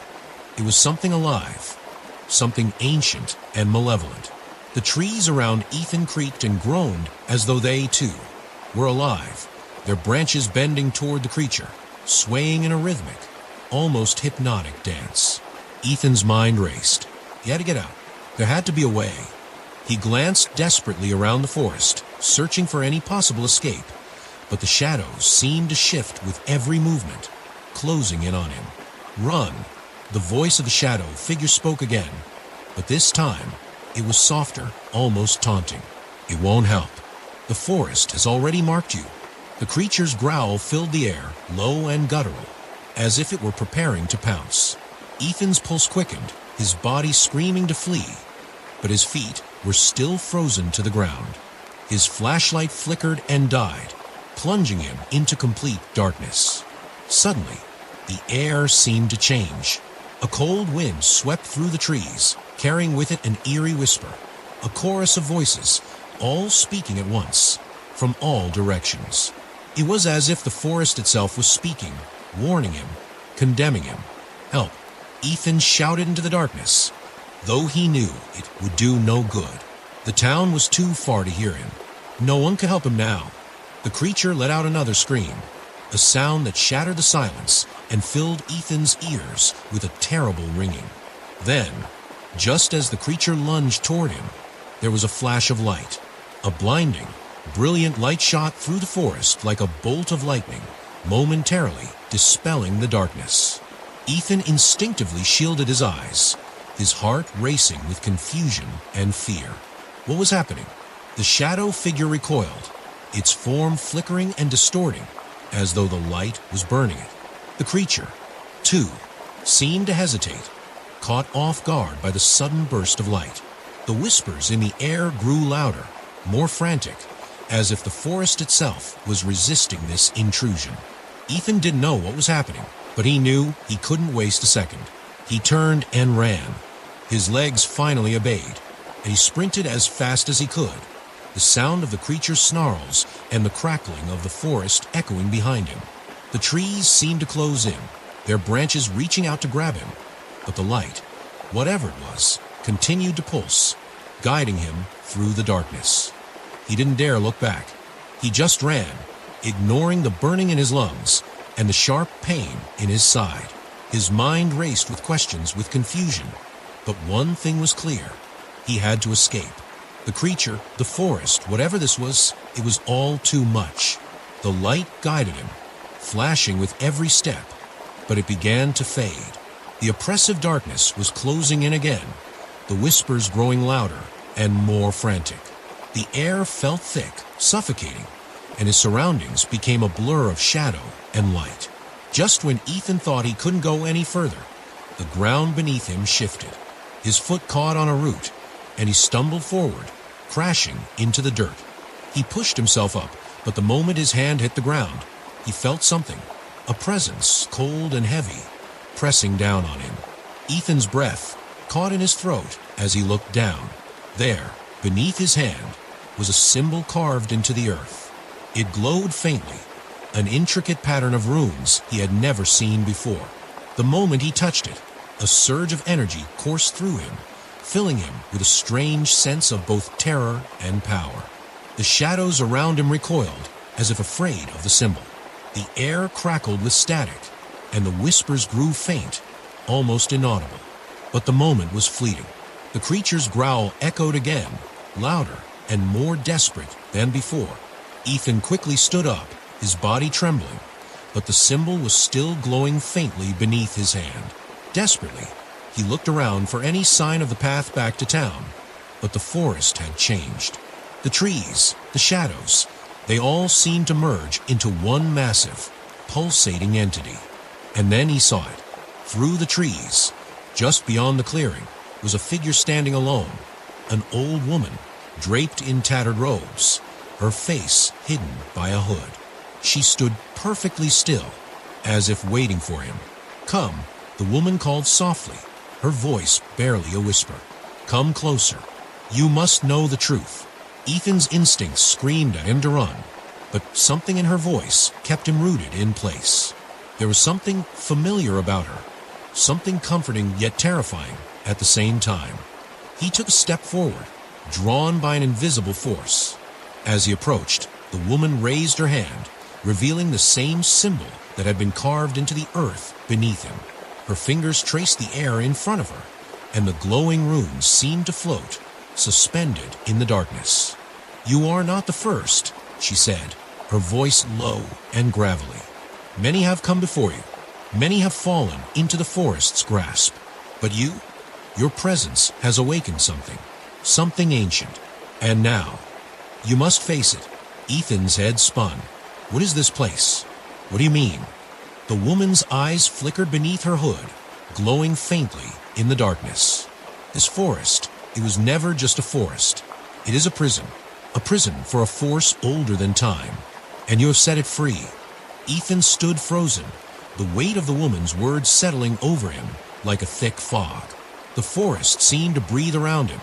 It was something alive, something ancient and malevolent. The trees around Ethan creaked and groaned as though they, too, were alive, their branches bending toward the creature, swaying in a rhythmic, almost hypnotic dance. Ethan's mind raced. He had to get out. There had to be a way. He glanced desperately around the forest, searching for any possible escape, but the shadows seemed to shift with every movement, closing in on him. "Run!" The voice of the shadow figure spoke again, but this time it was softer, almost taunting. "It won't help. The forest has already marked you. The creature's growl filled the air, low and guttural, as if it were preparing to pounce. Ethan's pulse quickened, his body screaming to flee, but his feet were still frozen to the ground. His flashlight flickered and died, plunging him into complete darkness. Suddenly, the air seemed to change. A cold wind swept through the trees, carrying with it an eerie whisper, a chorus of voices, all speaking at once, from all directions. It was as if the forest itself was speaking, warning him, condemning him. Help! Ethan shouted into the darkness, though he knew it would do no good. The town was too far to hear him. No one could help him now. The creature let out another scream, a sound that shattered the silence and filled Ethan's ears with a terrible ringing. Then, just as the creature lunged toward him, there was a flash of light. A blinding, brilliant light shot through the forest like a bolt of lightning, momentarily dispelling the darkness. Ethan instinctively shielded his eyes, his heart racing with confusion and fear. What was happening? The shadow figure recoiled, its form flickering and distorting, as though the light was burning it. The creature, too, seemed to hesitate, caught off guard by the sudden burst of light. The whispers in the air grew louder, more frantic, as if the forest itself was resisting this intrusion. Ethan didn't know what was happening, but he knew he couldn't waste a second. He turned and ran. His legs finally obeyed, and he sprinted as fast as he could, the sound of the creature's snarls and the crackling of the forest echoing behind him. The trees seemed to close in, their branches reaching out to grab him, but the light, whatever it was, continued to pulse, guiding him through the darkness. He didn't dare look back. He just ran, ignoring the burning in his lungs and the sharp pain in his side. His mind raced with questions, with confusion, but one thing was clear. He had to escape. The creature, the forest, whatever this was, it was all too much. The light guided him, flashing with every step, but it began to fade. The oppressive darkness was closing in again, the whispers growing louder and more frantic. The air felt thick, suffocating, and his surroundings became a blur of shadow and light. Just when Ethan thought he couldn't go any further, the ground beneath him shifted. His foot caught on a root, and he stumbled forward, crashing into the dirt. He pushed himself up, but the moment his hand hit the ground, he felt something, a presence, cold and heavy, pressing down on him. Ethan's breath caught in his throat as he looked down. There, beneath his hand, was a symbol carved into the earth. It glowed faintly, an intricate pattern of runes he had never seen before. The moment he touched it, a surge of energy coursed through him, filling him with a strange sense of both terror and power. The shadows around him recoiled, as if afraid of the symbol. The air crackled with static, and the whispers grew faint, almost inaudible. But the moment was fleeting. The creature's growl echoed again, louder and more desperate than before. Ethan quickly stood up, his body trembling, but the symbol was still glowing faintly beneath his hand. Desperately, he looked around for any sign of the path back to town, but the forest had changed. The trees, the shadows, they all seemed to merge into one massive, pulsating entity. And then he saw it. Through the trees, just beyond the clearing, was a figure standing alone, an old woman, draped in tattered robes, her face hidden by a hood. She stood perfectly still, as if waiting for him. "Come," the woman called softly, her voice barely a whisper. "Come closer. You must know the truth." Ethan's instincts screamed at him to run, but something in her voice kept him rooted in place. There was something familiar about her, something comforting yet terrifying at the same time. He took a step forward, drawn by an invisible force. As he approached, the woman raised her hand, revealing the same symbol that had been carved into the earth beneath him. Her fingers traced the air in front of her, and the glowing runes seemed to float, suspended in the darkness. "You are not the first," she said, her voice low and gravelly. "Many have come before you. Many have fallen into the forest's grasp. But you, your presence has awakened something ancient. And now, you must face it." Ethan's head spun. What is this place? What do you mean? The woman's eyes flickered beneath her hood, glowing faintly in the darkness. This forest, it was never just a forest. It is a prison for a force older than time. And you have set it free. Ethan stood frozen, the weight of the woman's words settling over him like a thick fog. The forest seemed to breathe around him,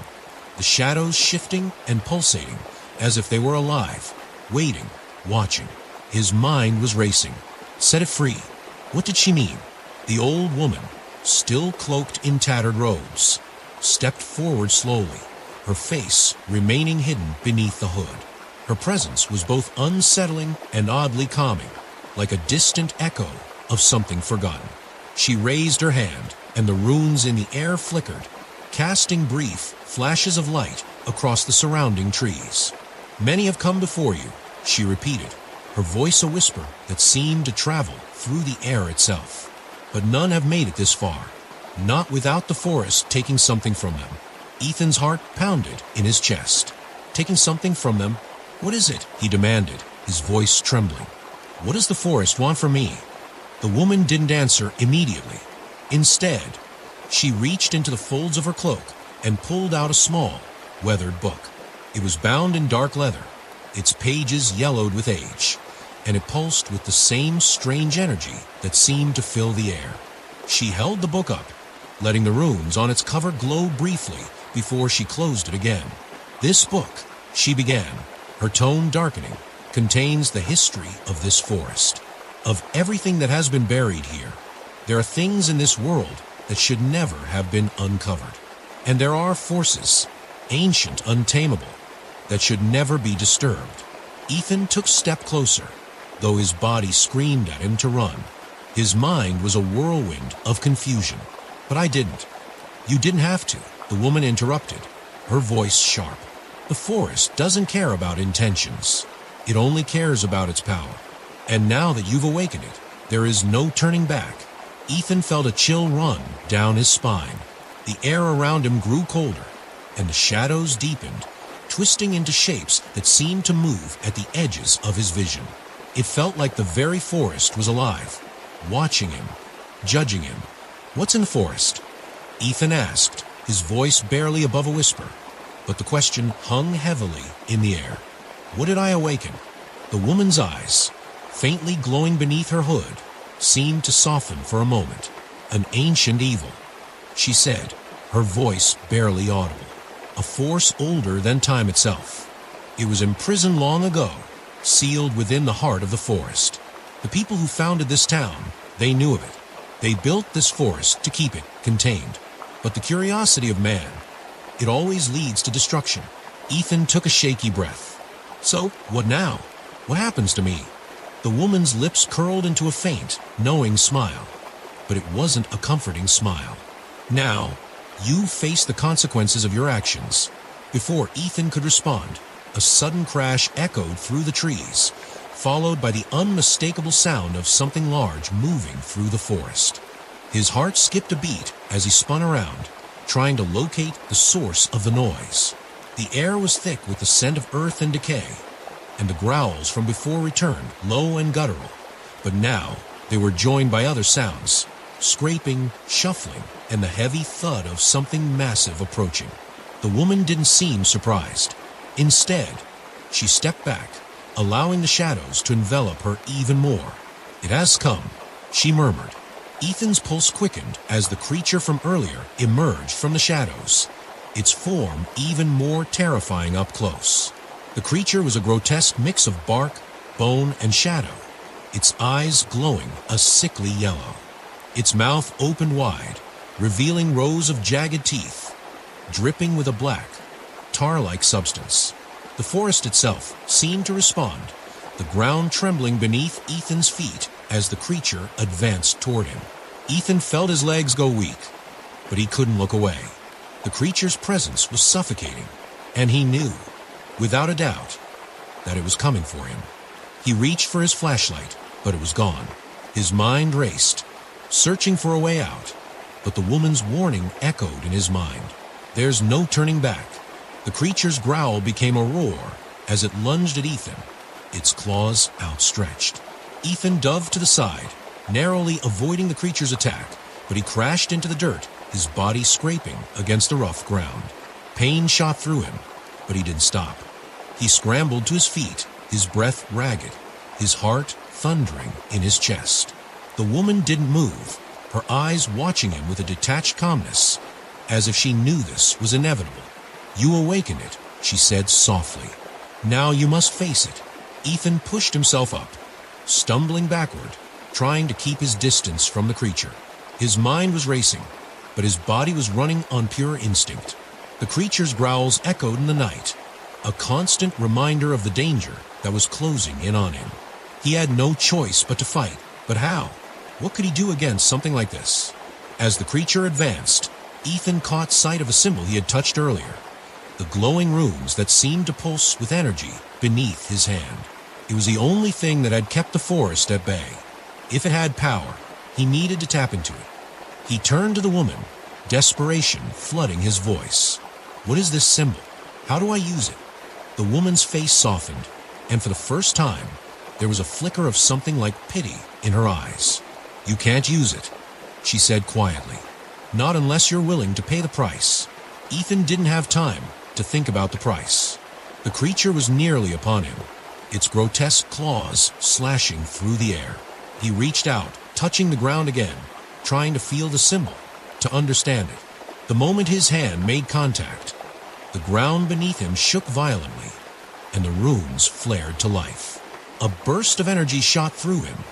the shadows shifting and pulsating as if they were alive, waiting, watching. His mind was racing. Set it free. What did she mean? The old woman, still cloaked in tattered robes, stepped forward slowly, her face remaining hidden beneath the hood. Her presence was both unsettling and oddly calming, like a distant echo of something forgotten. She raised her hand, and the runes in the air flickered, casting brief flashes of light across the surrounding trees. Many have come before you, she repeated, her voice a whisper that seemed to travel through the air itself. But none have made it this far, not without the forest taking something from them. Ethan's heart pounded in his chest. Taking something from them? What is it? He demanded, his voice trembling. What does the forest want from me? The woman didn't answer immediately. Instead, she reached into the folds of her cloak and pulled out a small, weathered book. It was bound in dark leather, its pages yellowed with age, and it pulsed with the same strange energy that seemed to fill the air. She held the book up, letting the runes on its cover glow briefly before she closed it again. This book, she began, her tone darkening, contains the history of this forest, of everything that has been buried here. There are things in this world that should never have been uncovered. And there are forces, ancient, untamable, that should never be disturbed. Ethan took a step closer, though his body screamed at him to run. His mind was a whirlwind of confusion. But I didn't. You didn't have to, the woman interrupted, her voice sharp. The forest doesn't care about intentions. It only cares about its power. And now that you've awakened it, there is no turning back. Ethan felt a chill run down his spine. The air around him grew colder, and the shadows deepened, twisting into shapes that seemed to move at the edges of his vision. It felt like the very forest was alive, watching him, judging him. What's in the forest? Ethan asked, his voice barely above a whisper, but the question hung heavily in the air. What did I awaken? The woman's eyes, faintly glowing beneath her hood, seemed to soften for a moment. An ancient evil, she said, her voice barely audible. A force older than time itself. It was imprisoned long ago, sealed within the heart of the forest. The people who founded this town, they knew of it. They built this forest to keep it contained. But the curiosity of man, it always leads to destruction. Ethan took a shaky breath. So, what now? What happens to me? The woman's lips curled into a faint, knowing smile. But it wasn't a comforting smile. Now, you face the consequences of your actions. Before Ethan could respond, a sudden crash echoed through the trees, followed by the unmistakable sound of something large moving through the forest. His heart skipped a beat as he spun around, trying to locate the source of the noise. The air was thick with the scent of earth and decay, and the growls from before returned, low and guttural. But now they were joined by other sounds, scraping, shuffling, and the heavy thud of something massive approaching. The woman didn't seem surprised. Instead, she stepped back, allowing the shadows to envelop her even more. It has come, she murmured. Ethan's pulse quickened as the creature from earlier emerged from the shadows, its form even more terrifying up close. The creature was a grotesque mix of bark, bone, and shadow, its eyes glowing a sickly yellow. Its mouth opened wide, revealing rows of jagged teeth, dripping with a black, tar-like substance. The forest itself seemed to respond, the ground trembling beneath Ethan's feet as the creature advanced toward him. Ethan felt his legs go weak, but he couldn't look away. The creature's presence was suffocating, and he knew, without a doubt, that it was coming for him. He reached for his flashlight, but it was gone. His mind raced, searching for a way out, but the woman's warning echoed in his mind. There's no turning back. The creature's growl became a roar as it lunged at Ethan, its claws outstretched. Ethan dove to the side, narrowly avoiding the creature's attack, but he crashed into the dirt, his body scraping against the rough ground. Pain shot through him, but he didn't stop. He scrambled to his feet, his breath ragged, his heart thundering in his chest. The woman didn't move, her eyes watching him with a detached calmness, as if she knew this was inevitable. "You awakened it," she said softly. "Now you must face it." Ethan pushed himself up, stumbling backward, trying to keep his distance from the creature. His mind was racing, but his body was running on pure instinct. The creature's growls echoed in the night, a constant reminder of the danger that was closing in on him. He had no choice but to fight, but how? What could he do against something like this? As the creature advanced, Ethan caught sight of a symbol he had touched earlier, the glowing runes that seemed to pulse with energy beneath his hand. It was the only thing that had kept the forest at bay. If it had power, he needed to tap into it. He turned to the woman, desperation flooding his voice. "What is this symbol? How do I use it?" The woman's face softened, and for the first time, there was a flicker of something like pity in her eyes. "You can't use it," she said quietly. "Not unless you're willing to pay the price." Ethan didn't have time to think about the price. The creature was nearly upon him, its grotesque claws slashing through the air. He reached out, touching the ground again, trying to feel the symbol, to understand it. The moment his hand made contact, the ground beneath him shook violently, and the runes flared to life. A burst of energy shot through him,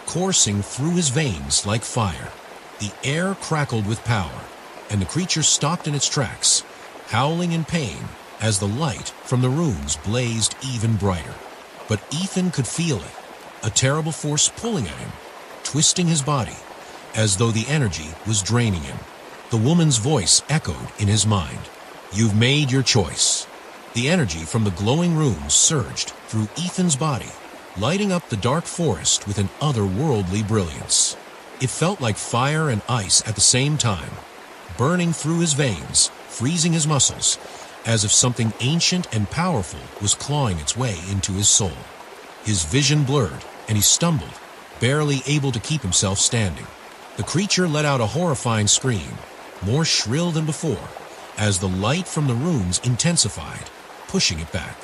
coursing through his veins like fire. The air crackled with power, and the creature stopped in its tracks, howling in pain as the light from the runes blazed even brighter. But Ethan could feel it, a terrible force pulling at him, twisting his body, as though the energy was draining him. The woman's voice echoed in his mind. "You've made your choice." The energy from the glowing runes surged through Ethan's body, lighting up the dark forest with an otherworldly brilliance. It felt like fire and ice at the same time, burning through his veins, freezing his muscles, as if something ancient and powerful was clawing its way into his soul. His vision blurred, and he stumbled, barely able to keep himself standing. The creature let out a horrifying scream, more shrill than before, as the light from the runes intensified, pushing it back.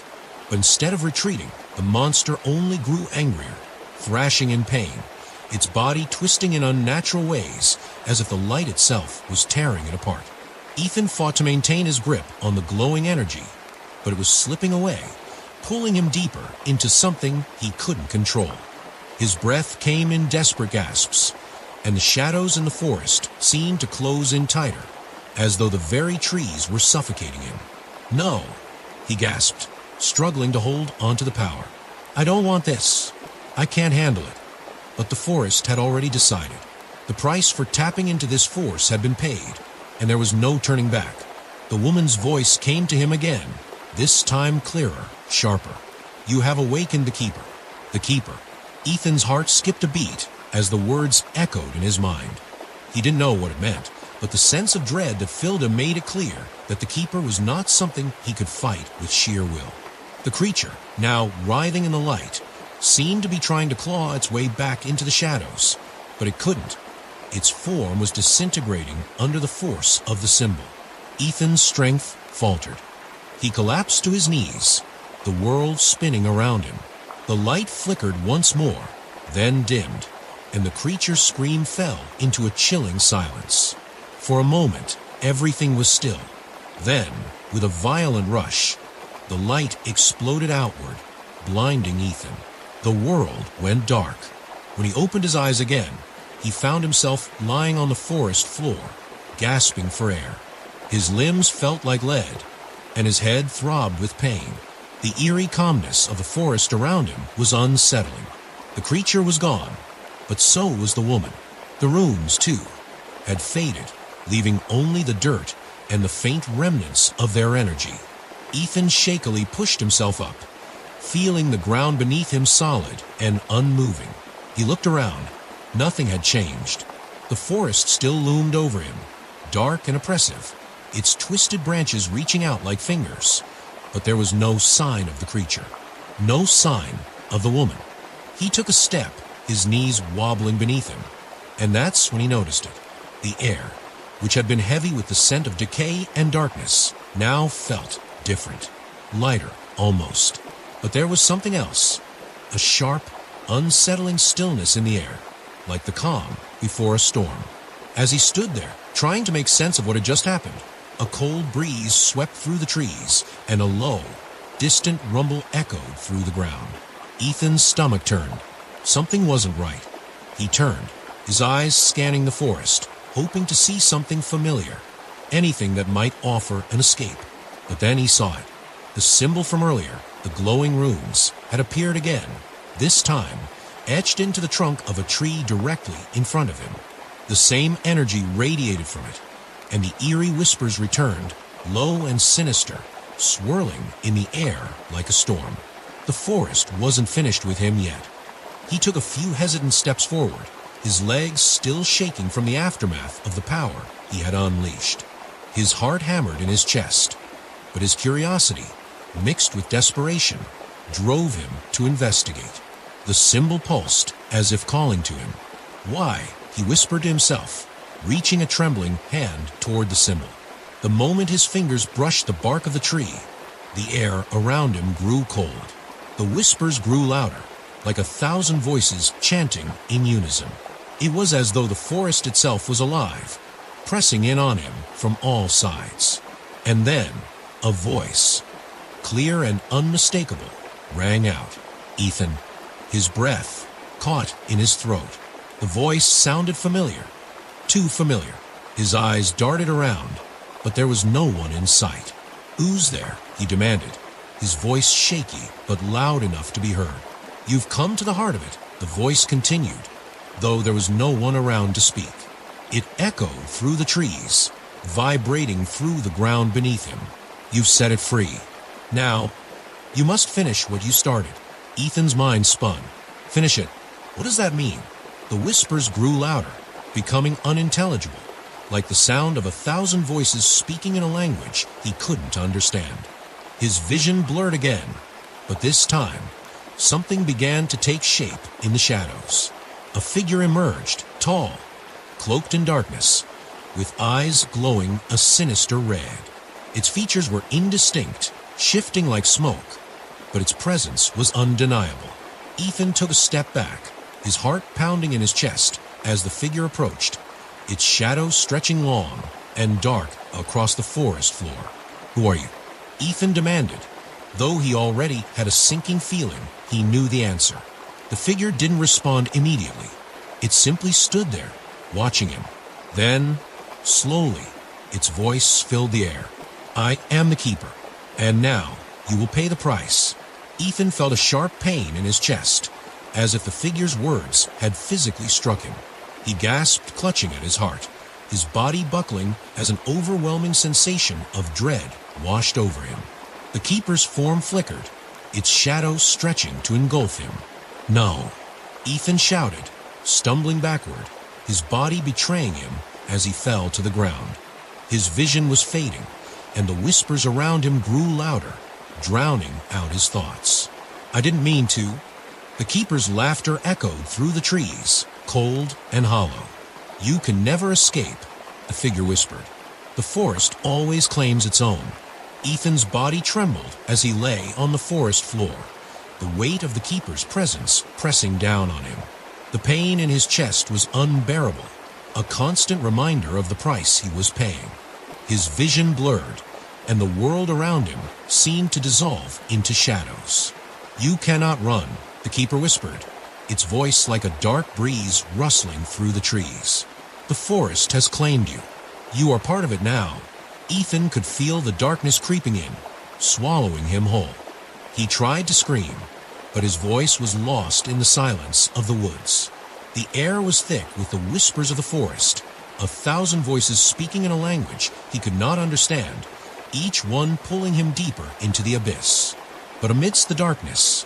But instead of retreating, the monster only grew angrier, thrashing in pain, its body twisting in unnatural ways, as if the light itself was tearing it apart. Ethan fought to maintain his grip on the glowing energy, but it was slipping away, pulling him deeper into something he couldn't control. His breath came in desperate gasps, and the shadows in the forest seemed to close in tighter, as though the very trees were suffocating him. "No," he gasped, struggling to hold onto the power. "I don't want this. I can't handle it." But the forest had already decided. The price for tapping into this force had been paid, and there was no turning back. The woman's voice came to him again, this time clearer, sharper. "You have awakened the Keeper." The Keeper. Ethan's heart skipped a beat as the words echoed in his mind. He didn't know what it meant, but the sense of dread that filled him made it clear that the Keeper was not something he could fight with sheer will. The creature, now writhing in the light, seemed to be trying to claw its way back into the shadows, but it couldn't. Its form was disintegrating under the force of the symbol. Ethan's strength faltered. He collapsed to his knees, the world spinning around him. The light flickered once more, then dimmed, and the creature's scream fell into a chilling silence. For a moment, everything was still. Then, with a violent rush, the light exploded outward, blinding Ethan. The world went dark. When he opened his eyes again, he found himself lying on the forest floor, gasping for air. His limbs felt like lead, and his head throbbed with pain. The eerie calmness of the forest around him was unsettling. The creature was gone, but so was the woman. The runes, too, had faded, leaving only the dirt and the faint remnants of their energy. Ethan shakily pushed himself up, feeling the ground beneath him solid and unmoving. He looked around. Nothing had changed. The forest still loomed over him, dark and oppressive, its twisted branches reaching out like fingers. But there was no sign of the creature. No sign of the woman. He took a step, his knees wobbling beneath him, and that's when he noticed it. The air, which had been heavy with the scent of decay and darkness, now felt different, lighter almost. But there was something else, a sharp, unsettling stillness in the air, like the calm before a storm. As he stood there, trying to make sense of what had just happened, a cold breeze swept through the trees, and a low, distant rumble echoed through the ground. Ethan's stomach turned. Something wasn't right. He turned, his eyes scanning the forest, hoping to see something familiar, anything that might offer an escape. But then he saw it. The symbol from earlier, the glowing runes, had appeared again, this time etched into the trunk of a tree directly in front of him. The same energy radiated from it, and the eerie whispers returned, low and sinister, swirling in the air like a storm. The forest wasn't finished with him yet. He took a few hesitant steps forward, his legs still shaking from the aftermath of the power he had unleashed. His heart hammered in his chest, but his curiosity, mixed with desperation, drove him to investigate. The symbol pulsed as if calling to him. Why? He whispered to himself, reaching a trembling hand toward the symbol. The moment his fingers brushed the bark of the tree, the air around him grew cold. The whispers grew louder, like 1,000 voices chanting in unison. It was as though the forest itself was alive, pressing in on him from all sides. And then, a voice, clear and unmistakable, rang out. Ethan. His breath caught in his throat. The voice sounded familiar, too familiar. His eyes darted around, but there was no one in sight. "Who's there?" he demanded, his voice shaky but loud enough to be heard. "You've come to the heart of it," the voice continued, though there was no one around to speak. It echoed through the trees, vibrating through the ground beneath him. "You've set it free. Now, you must finish what you started." Ethan's mind spun. Finish it? What does that mean? The whispers grew louder, becoming unintelligible, like the sound of 1,000 voices speaking in a language he couldn't understand. His vision blurred again, but this time, something began to take shape in the shadows. A figure emerged, tall, cloaked in darkness, with eyes glowing a sinister red. Its features were indistinct, shifting like smoke, but its presence was undeniable. Ethan took a step back, his heart pounding in his chest as the figure approached, its shadow stretching long and dark across the forest floor. "Who are you?" Ethan demanded, though he already had a sinking feeling he knew the answer. The figure didn't respond immediately. It simply stood there, watching him. Then, slowly, its voice filled the air. "I am the keeper, and now you will pay the price." Ethan felt a sharp pain in his chest, as if the figure's words had physically struck him. He gasped, clutching at his heart, his body buckling as an overwhelming sensation of dread washed over him. The keeper's form flickered, its shadow stretching to engulf him. "No!" Ethan shouted, stumbling backward, his body betraying him as he fell to the ground. His vision was fading, and the whispers around him grew louder, drowning out his thoughts. "I didn't mean to." The keeper's laughter echoed through the trees, cold and hollow. "You can never escape," the figure whispered. "The forest always claims its own." Ethan's body trembled as he lay on the forest floor, the weight of the keeper's presence pressing down on him. The pain in his chest was unbearable, a constant reminder of the price he was paying. His vision blurred, and the world around him seemed to dissolve into shadows. "You cannot run," the keeper whispered, its voice like a dark breeze rustling through the trees. "The forest has claimed you. You are part of it now." Ethan could feel the darkness creeping in, swallowing him whole. He tried to scream, but his voice was lost in the silence of the woods. The air was thick with the whispers of the forest, 1,000 voices speaking in a language he could not understand, each one pulling him deeper into the abyss. But amidst the darkness,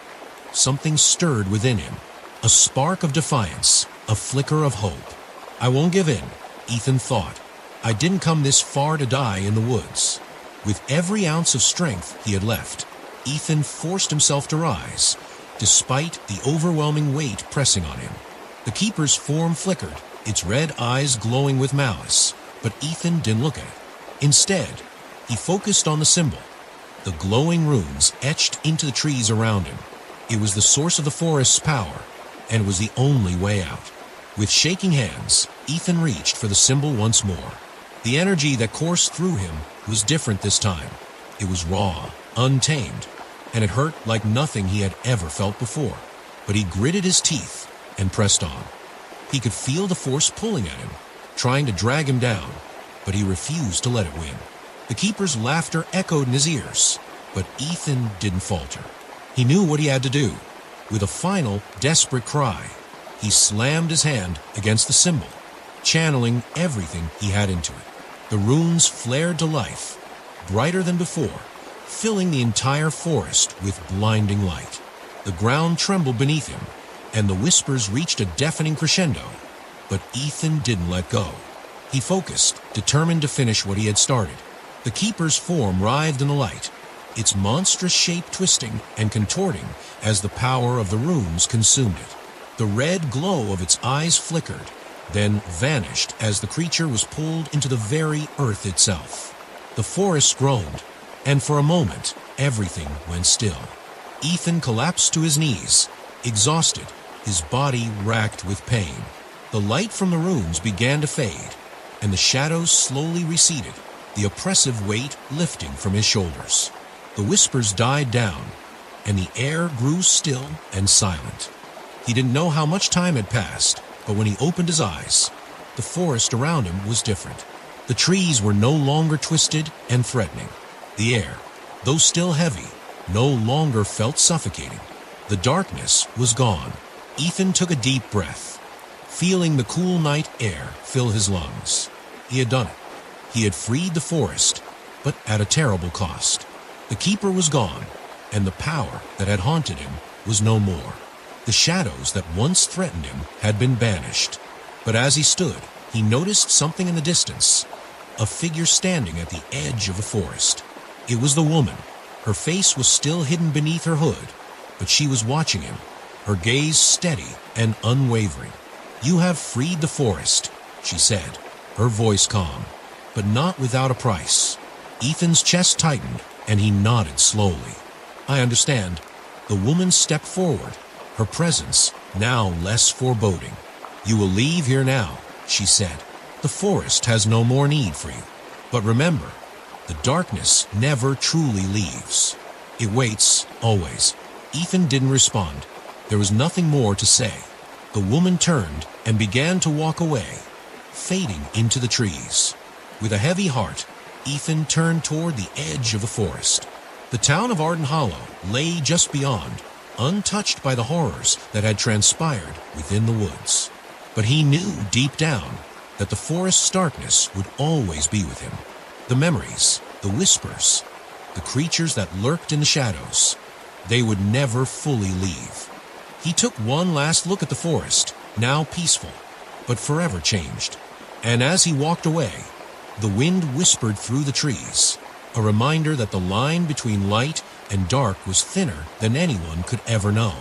something stirred within him, a spark of defiance, a flicker of hope. "I won't give in," Ethan thought. "I didn't come this far to die in the woods." With every ounce of strength he had left, Ethan forced himself to rise, despite the overwhelming weight pressing on him. The keeper's form flickered, its red eyes glowing with malice, but Ethan didn't look at it. Instead, he focused on the symbol, the glowing runes etched into the trees around him. It was the source of the forest's power, and was the only way out. With shaking hands, Ethan reached for the symbol once more. The energy that coursed through him was different this time. It was raw, untamed, and it hurt like nothing he had ever felt before. But he gritted his teeth and pressed on. He could feel the force pulling at him, trying to drag him down, but he refused to let it win. The keeper's laughter echoed in his ears, but Ethan didn't falter. He knew what he had to do. With a final, desperate cry, he slammed his hand against the symbol, channeling everything he had into it. The runes flared to life, brighter than before, filling the entire forest with blinding light. The ground trembled beneath him, and the whispers reached a deafening crescendo. But Ethan didn't let go. He focused, determined to finish what he had started. The keeper's form writhed in the light, its monstrous shape twisting and contorting as the power of the runes consumed it. The red glow of its eyes flickered, then vanished as the creature was pulled into the very earth itself. The forest groaned, and for a moment, everything went still. Ethan collapsed to his knees, exhausted, his body racked with pain. The light from the runes began to fade, and the shadows slowly receded, the oppressive weight lifting from his shoulders. The whispers died down, and the air grew still and silent. He didn't know how much time had passed, but when he opened his eyes, the forest around him was different. The trees were no longer twisted and threatening. The air, though still heavy, no longer felt suffocating. The darkness was gone. Ethan took a deep breath, feeling the cool night air fill his lungs. He had done it. He had freed the forest, but at a terrible cost. The keeper was gone, and the power that had haunted him was no more. The shadows that once threatened him had been banished. But as he stood, he noticed something in the distance, a figure standing at the edge of the forest. It was the woman. Her face was still hidden beneath her hood, but she was watching him, her gaze steady and unwavering. "You have freed the forest," she said, her voice calm, but not without a price. Ethan's chest tightened, and he nodded slowly. "I understand." The woman stepped forward, her presence now less foreboding. "You will leave here now," she said. "The forest has no more need for you. But remember, the darkness never truly leaves. It waits, always." Ethan didn't respond. There was nothing more to say. The woman turned and began to walk away, fading into the trees. With a heavy heart, Ethan turned toward the edge of the forest. The town of Arden Hollow lay just beyond, untouched by the horrors that had transpired within the woods. But he knew deep down that the forest's darkness would always be with him. The memories, the whispers, the creatures that lurked in the shadows, they would never fully leave. He took one last look at the forest, now peaceful, but forever changed. And as he walked away, the wind whispered through the trees, a reminder that the line between light and dark was thinner than anyone could ever know.